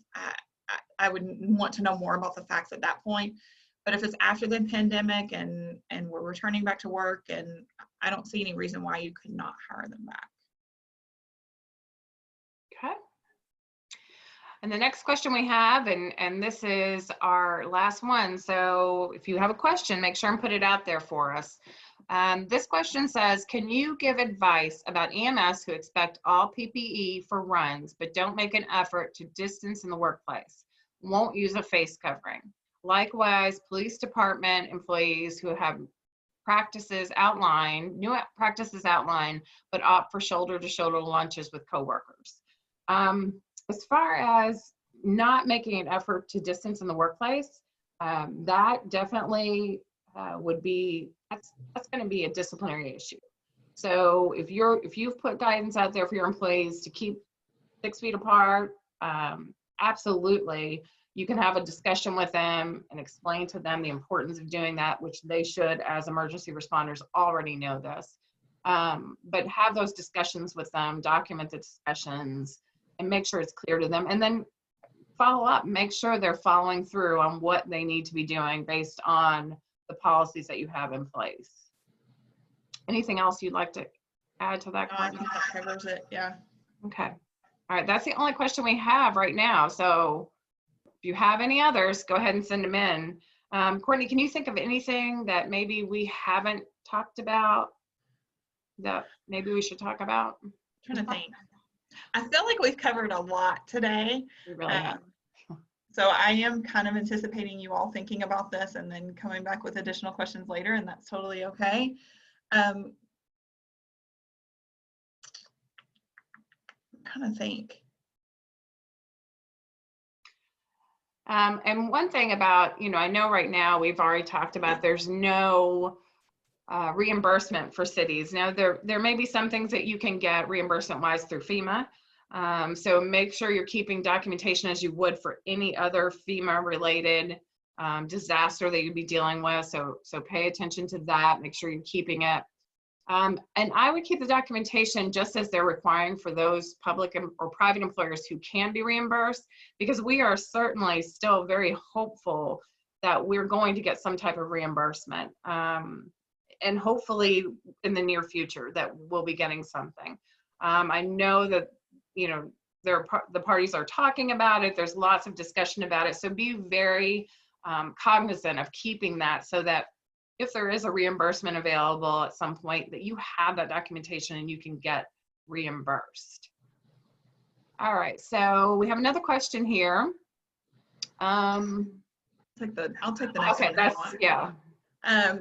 I would want to know more about the facts at that point. But if it's after the pandemic and we're returning back to work, and I don't see any reason why you could not hire them back. Okay. And the next question we have, and this is our last one. So if you have a question, make sure and put it out there for us. This question says, can you give advice about EMS who expect all PPE for runs, but don't make an effort to distance in the workplace? Won't use a face covering. Likewise, police department employees who have practices outlined, new practices outlined, but opt for shoulder-to-shoulder lunches with coworkers. As far as not making an effort to distance in the workplace, that definitely would be, that's going to be a disciplinary issue. So if you've put guidance out there for your employees to keep 6 feet apart, absolutely, you can have a discussion with them and explain to them the importance of doing that, which they should, as emergency responders, already know this. But have those discussions with them, document the discussions, and make sure it's clear to them. And then follow up, make sure they're following through on what they need to be doing based on the policies that you have in place. Anything else you'd like to add to that? No, I think that covers it, yeah. Okay. All right, that's the only question we have right now. So if you have any others, go ahead and send them in. Courtney, can you think of anything that maybe we haven't talked about that maybe we should talk about? I'm trying to think. I feel like we've covered a lot today. We really have. So I am kind of anticipating you all thinking about this and then coming back with additional questions later, and that's totally okay. I'm trying to think. And one thing about, I know right now we've already talked about there's no reimbursement for cities. Now there may be some things that you can get reimbursement wise through FEMA. So make sure you're keeping documentation as you would for any other FEMA related disaster that you'd be dealing with. So pay attention to that, make sure you're keeping it. And I would keep the documentation just as they're requiring for those public or private employers who can be reimbursed, because we are certainly still very hopeful that we're going to get some type of reimbursement. And hopefully in the near future that we'll be getting something. I know that, the parties are talking about it. There's lots of discussion about it. So be very cognizant of keeping that so that if there is a reimbursement available at some point, that you have that documentation and you can get reimbursed. All right, so we have another question here. I'll take the next okay, one. that's, yeah.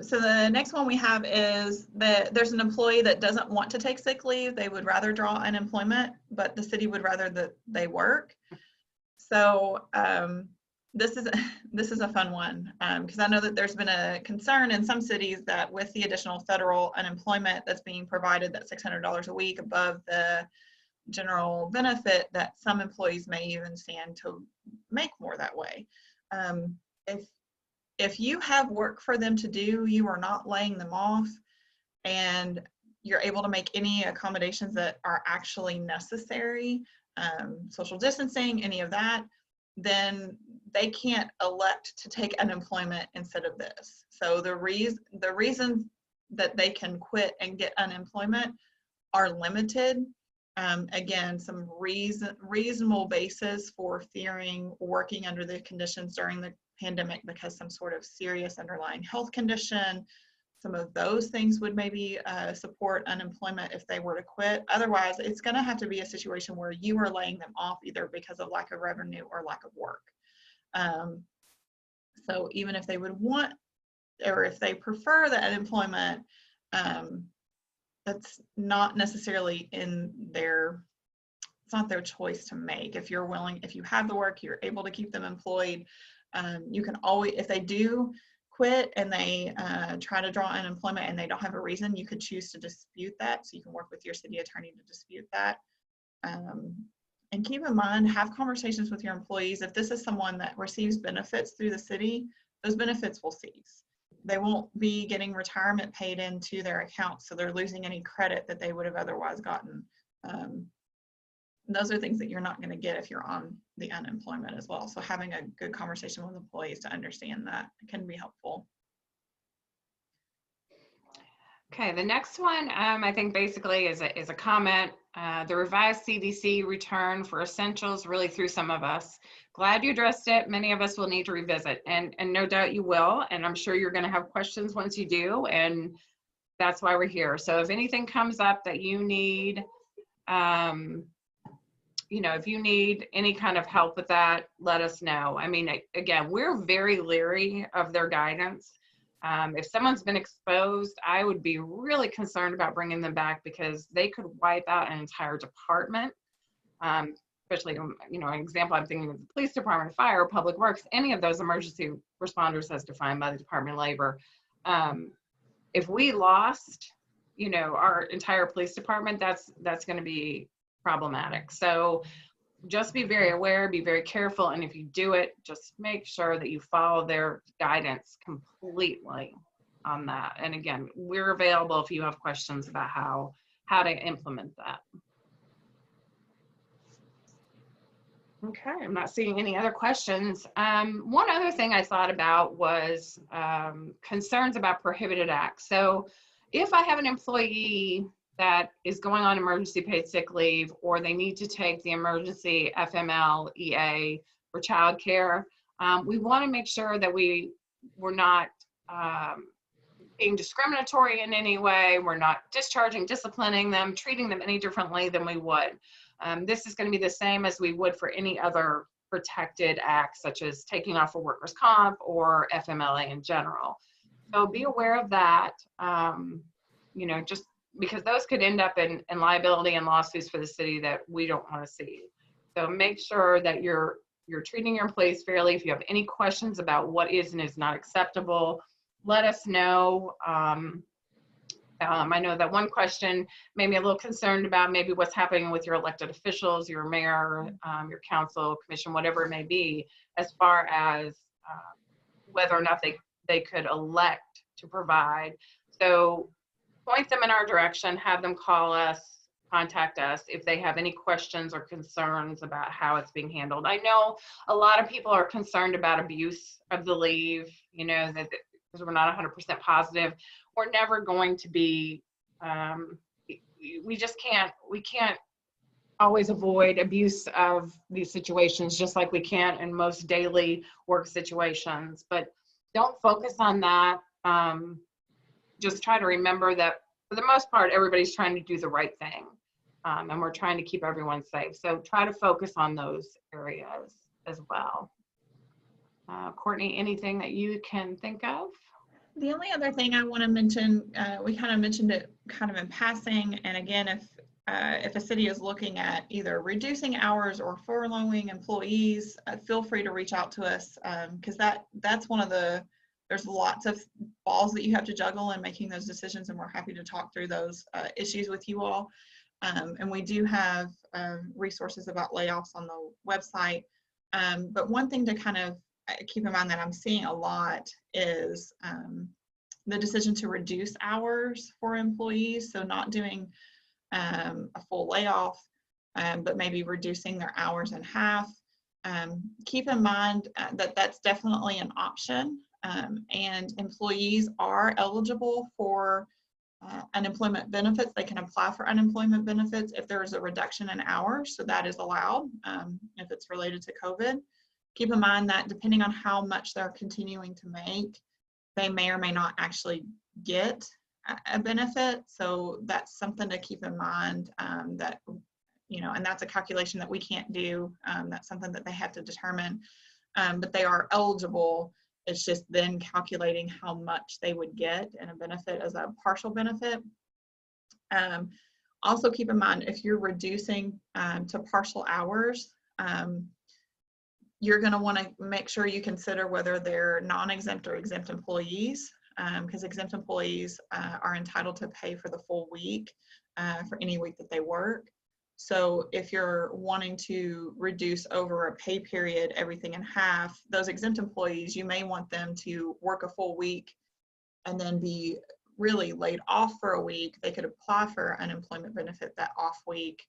So the next one we have is that there's an employee that doesn't want to take sick leave. They would rather draw unemployment, but the city would rather that they work. So this is a fun one because I know that there's been a concern in some cities that with the additional federal unemployment that's being provided, that $600 a week above the general benefit, that some employees may even stand to make more that way. If you have work for them to do, you are not laying them off, and you're able to make any accommodations that are actually necessary, social distancing, any of that, then they can't elect to take unemployment instead of this. So the reasons that they can quit and get unemployment are limited. Again, some reasonable basis for fearing working under the conditions during the pandemic because some sort of serious underlying health condition, some of those things would maybe support unemployment if they were to quit. Otherwise, it's going to have to be a situation where you are laying them off either because of lack of revenue or lack of work. So even if they would want, or if they prefer the unemployment, that's not necessarily it's not their choice to make. If you're willing, if you have the work, you're able to keep them employed. You can always, if they do quit and they try to draw unemployment and they don't have a reason, you could choose to dispute that. So you can work with your city attorney to dispute that. And keep in mind, have conversations with your employees. If this is someone that receives benefits through the city, those benefits will cease. They won't be getting retirement paid into their account, so they're losing any credit that they would have otherwise gotten. Those are things that you're not going to get if you're on the unemployment as well. So having a good conversation with employees to understand that can be helpful. Okay, the next one I think basically is a comment. The revised CDC return for essentials really threw some of us. Glad you addressed it. Many of us will need to revisit, and no doubt you will. And I'm sure you're going to have questions once you do. And that's why we're here. So if anything comes up that you need, you know, if you need any kind of help with that, let us know. I mean, again, we're very leery of their guidance. If someone's been exposed, I would be really concerned about bringing them back because they could wipe out an entire department. Especially, you know, an example I'm thinking of the police department, fire, public works, any of those emergency responders as defined by the Department of Labor. If we lost, you know, our entire police department, that's going to be problematic. So just be very aware, be very careful. And if you do it, just make sure that you follow their guidance completely on that. And again, we're available if you have questions about how to implement that. Okay, I'm not seeing any other questions. One other thing I thought about was concerns about prohibited acts. So if I have an employee that is going on emergency paid sick leave, or they need to take the emergency FMLEA for childcare, we want to make sure that we're not being discriminatory in any way. We're not discharging, disciplining them, treating them any differently than we would. This is going to be the same as we would for any other protected act, such as taking off a workers' comp or FMLA in general. So be aware of that, you know, just because those could end up in liability and lawsuits for the city that we don't want to see. So make sure that you're treating your employees fairly. If you have any questions about what is and is not acceptable, let us know. I know that one question made me a little concerned about maybe what's happening with your elected officials, your mayor, your council, commission, whatever it may be, as far as whether or not they could elect to provide. So point them in our direction, have them call us, contact us if they have any questions or concerns about how it's being handled. I know a lot of people are concerned about abuse of the leave, you know, that because we're not 100% positive. We're never going to be, we can't always avoid abuse of these situations, just like we can't in most daily work situations. But don't focus on that. Just try to remember that for the most part, everybody's trying to do the right thing. And we're trying to keep everyone safe. So try to focus on those areas as well. Courtney, anything that you can think of? The only other thing I want to mention, we kind of mentioned it kind of in passing, and again, if a city is looking at either reducing hours or furloughing employees, feel free to reach out to us, because that's one of there's lots of balls that you have to juggle in making those decisions, and we're happy to talk through those issues with you all. And we do have resources about layoffs on the website. But one thing to kind of keep in mind that I'm seeing a lot is the decision to reduce hours for employees. So not doing a full layoff, but maybe reducing their hours in half. Keep in mind that that's definitely an option, and employees are eligible for unemployment benefits. They can apply for unemployment benefits if there is a reduction in hours, so that is allowed if it's related to COVID. Keep in mind that depending on how much they're continuing to make, they may or may not actually get a benefit. So that's something to keep in mind, that, you know, and that's a calculation that we can't do. That's something that they have to determine, but they are eligible. It's just then calculating how much they would get in a benefit as a partial benefit. Also keep in mind, if you're reducing to partial hours, you're going to want to make sure you consider whether they're non-exempt or exempt employees, because exempt employees are entitled to pay for the full week for any week that they work. So if you're wanting to reduce over a pay period everything in half, those exempt employees, you may want them to work a full week and then be really laid off for a week. They could apply for unemployment benefit that off week.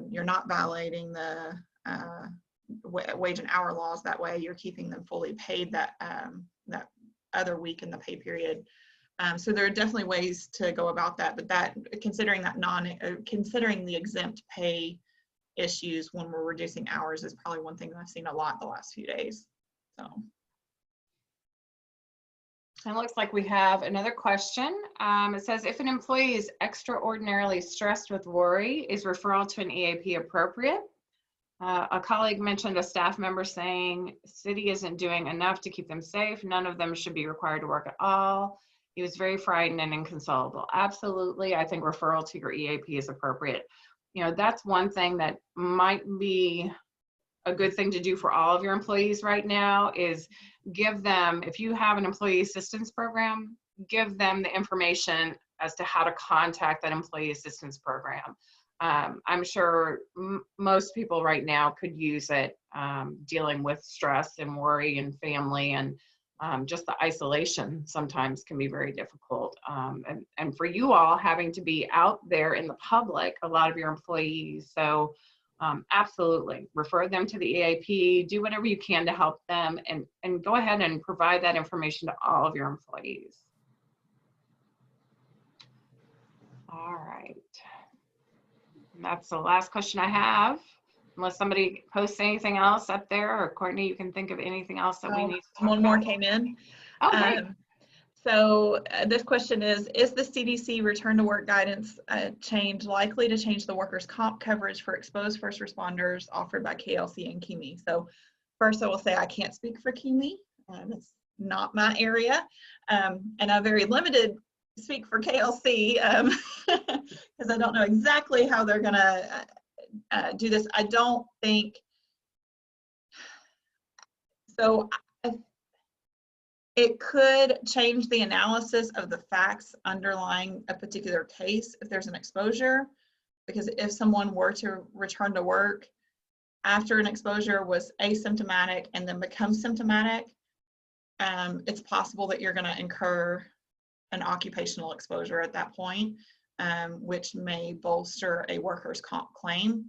You're not violating the wage and hour laws that way. You're keeping them fully paid that that other week in the pay period. So there are definitely ways to go about that, but that considering the exempt pay issues when we're reducing hours is probably one thing that I've seen a lot the last few days. So It looks like we have another question. It says, if an employee is extraordinarily stressed with worry, is referral to an EAP appropriate? A colleague mentioned a staff member saying, city isn't doing enough to keep them safe. None of them should be required to work at all. He was very frightened and inconsolable. Absolutely, I think referral to your EAP is appropriate. You know, that's one thing that might be a good thing to do for all of your employees right now is give them, if you have an employee assistance program, give them the information as to how to contact that employee assistance program. I'm sure most people right now could use it dealing with stress and worry and family, and just the isolation sometimes can be very difficult. And for you all having to be out there in the public, a lot of your employees. So absolutely refer them to the EAP, do whatever you can to help them, and go ahead and provide that information to all of your employees. All right. And that's the last question I have, unless somebody posts anything else up there, or Courtney, you can think of anything else that we need to talk One more about? came in. Okay. So this question is the CDC return to work guidance change likely to change the workers' comp coverage for exposed first responders offered by KLC and KIMI? So first I will say I can't speak for KIMI. It's not my area. And I'm very limited to speak for KLC because I don't know exactly how they're gonna do this. I don't think, so it could change the analysis of the facts underlying a particular case if there's an exposure, because if someone were to return to work after an exposure was asymptomatic and then becomes symptomatic, it's possible that you're going to incur an occupational exposure at that point, which may bolster a workers' comp claim.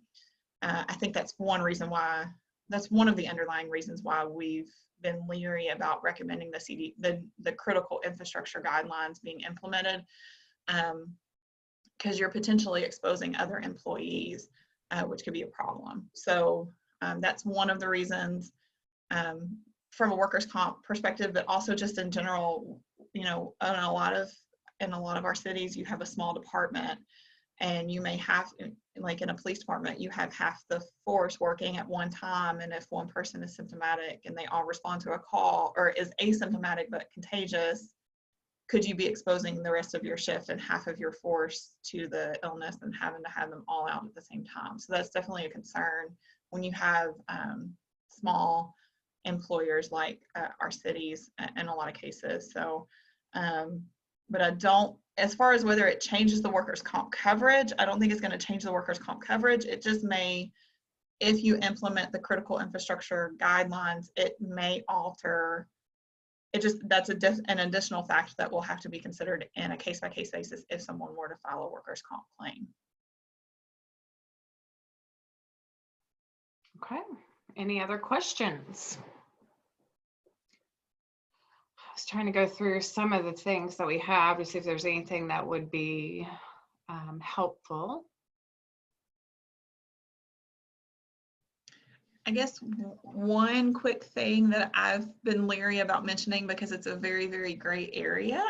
I think that's one reason why, that's one of the underlying reasons why we've been leery about recommending the critical infrastructure guidelines being implemented, because you're potentially exposing other employees, which could be a problem. So that's one of the reasons from a workers' comp perspective, but also just in general, you know, in a lot of our cities, you have a small department, and you may have, like in a police department, you have half the force working at one time, and if one person is symptomatic and they all respond to a call, or is asymptomatic but contagious, could you be exposing the rest of your shift and half of your force to the illness and having to have them all out at the same time? So that's definitely a concern when you have small employers like our cities in a lot of cases. So but I don't, as far as whether it changes the workers' comp coverage, I don't think it's going to change the workers' comp coverage. It just may, if you implement the critical infrastructure guidelines, it may alter, it just, that's an additional fact that will have to be considered in a case-by-case basis if someone were to file a workers' comp claim. Okay. Any other questions? I was trying to go through some of the things that we have to see if there's anything that would be helpful. I guess one quick thing that I've been leery about mentioning, because it's a very, very gray area,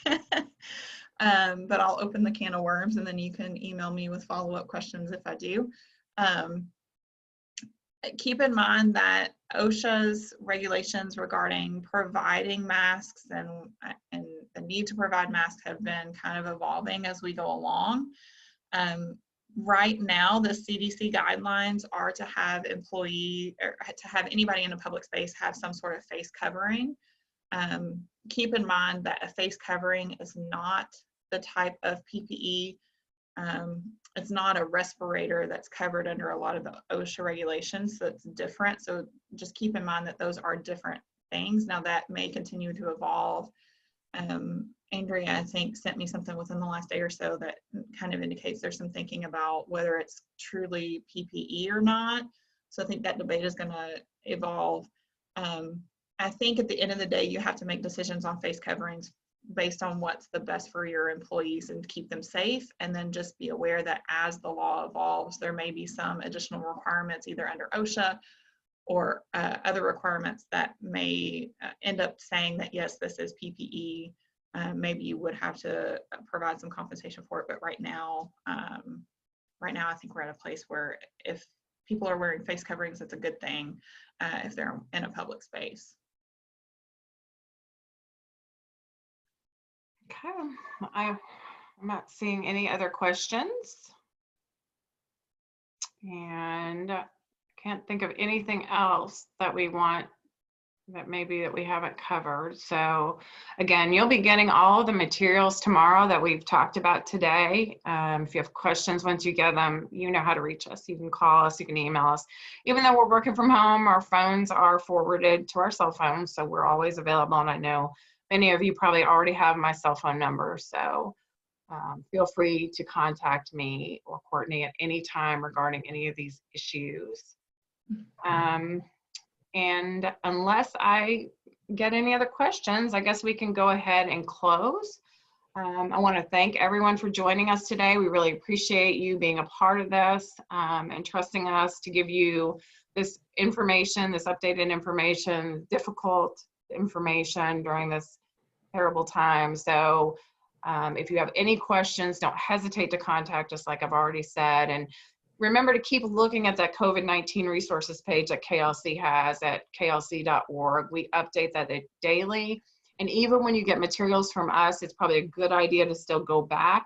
but I'll open the can of worms and then you can email me with follow-up questions if I do. Keep in mind that OSHA's regulations regarding providing masks and the need to provide masks have been kind of evolving as we go along. Right now, the CDC guidelines are to have anybody in a public space have some sort of face covering. Keep in mind that a face covering is not the type of PPE. It's not a respirator that's covered under a lot of the OSHA regulations, so it's different. So just keep in mind that those are different things. Now that may continue to evolve. Andrea, I think, sent me something within the last day or so that kind of indicates there's some thinking about whether it's truly PPE or not. So I think that debate is going to evolve. I think at the end of the day, you have to make decisions on face coverings based on what's the best for your employees and keep them safe. And then just be aware that as the law evolves, there may be some additional requirements either under OSHA or other requirements that may end up saying that, yes, this is PPE. Maybe you would have to provide some compensation for it, but right now I think we're at a place where if people are wearing face coverings, it's a good thing if they're in a public space. Okay, I'm not seeing any other questions. And I can't think of anything else that we want that we haven't covered. So again, you'll be getting all of the materials tomorrow that we've talked about today. If you have questions, once you get them, you know how to reach us. You can call us, you can email us. Even though we're working from home, our phones are forwarded to our cell phones, so we're always available. And I know many of you probably already have my cell phone number, so feel free to contact me or Courtney at any time regarding any of these issues. And unless I get any other questions, I guess we can go ahead and close. I want to thank everyone for joining us today. We really appreciate you being a part of this and trusting us to give you this information, this updated information, difficult information during this terrible time. So if you have any questions, don't hesitate to contact us, like I've already said. And remember to keep looking at that COVID-19 resources page that KLC has at klc.org. We update that daily. And even when you get materials from us, it's probably a good idea to still go back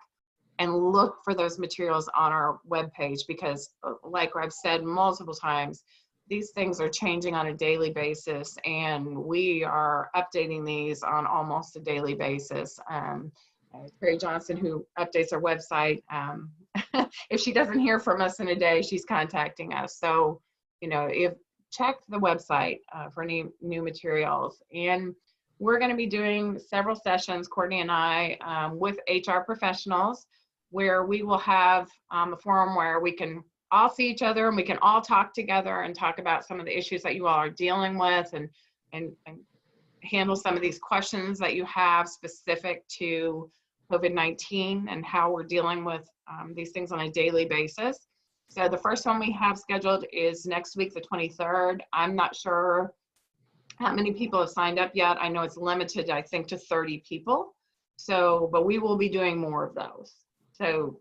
and look for those materials on our webpage, because like I've said multiple times, these things are changing on a daily basis, and we are updating these on almost a daily basis. Carrie Johnson, who updates our website, if she doesn't hear from us in a day, she's contacting us. So, check the website for any new materials. And we're going to be doing several sessions, Courtney and I, with HR professionals, where we will have a forum where we can all see each other and we can all talk together and talk about some of the issues that you all are dealing with, and handle some of these questions that you have specific to COVID-19 and how we're dealing with these things on a daily basis. So the first one we have scheduled is next week, the 23rd. I'm not sure how many people have signed up yet. I know it's limited, I think, to 30 people. So, but we will be doing more of those. So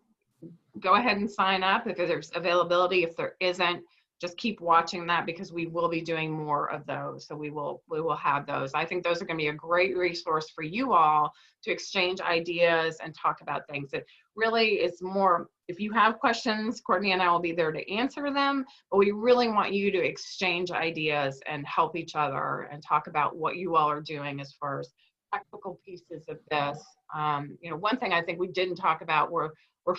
go ahead and sign up if there's availability. If there isn't, just keep watching that, because we will be doing more of those. So we will have those. I think those are going to be a great resource for you all to exchange ideas and talk about things. It really is more, if you have questions, Courtney and I will be there to answer them, but we really want you to exchange ideas and help each other and talk about what you all are doing as far as practical pieces of this. One thing I think we didn't talk about were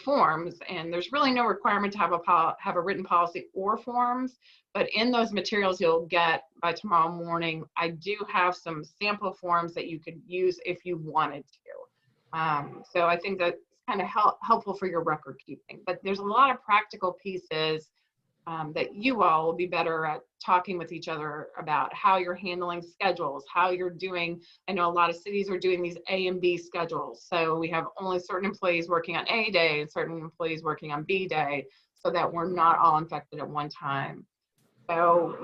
forms, and there's really no requirement to have a written policy or forms, but in those materials you'll get by tomorrow morning, I do have some sample forms that you could use if you wanted to. So I think that's kind of helpful for your record keeping, but there's a lot of practical pieces that you all will be better at talking with each other about, how you're handling schedules, how you're doing. I know a lot of cities are doing these A and B schedules. So we have only certain employees working on A day and certain employees working on B day, so that we're not all infected at one time. So,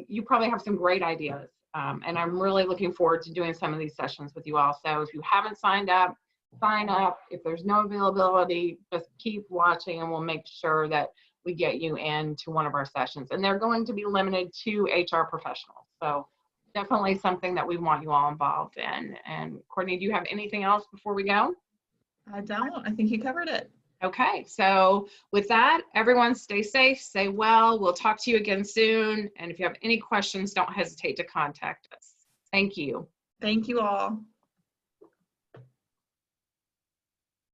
you probably have some great ideas. And I'm really looking forward to doing some of these sessions with you all. So if you haven't signed up, sign up. If there's no availability, just keep watching and we'll make sure that we get you into one of our sessions. And they're going to be limited to HR professionals. So definitely something that we want you all involved in. And Courtney, do you have anything else before we go? I don't. I think you covered it. Okay, so with that, everyone stay safe, stay well. We'll talk to you again soon. And if you have any questions, don't hesitate to contact us. Thank you. Thank you all.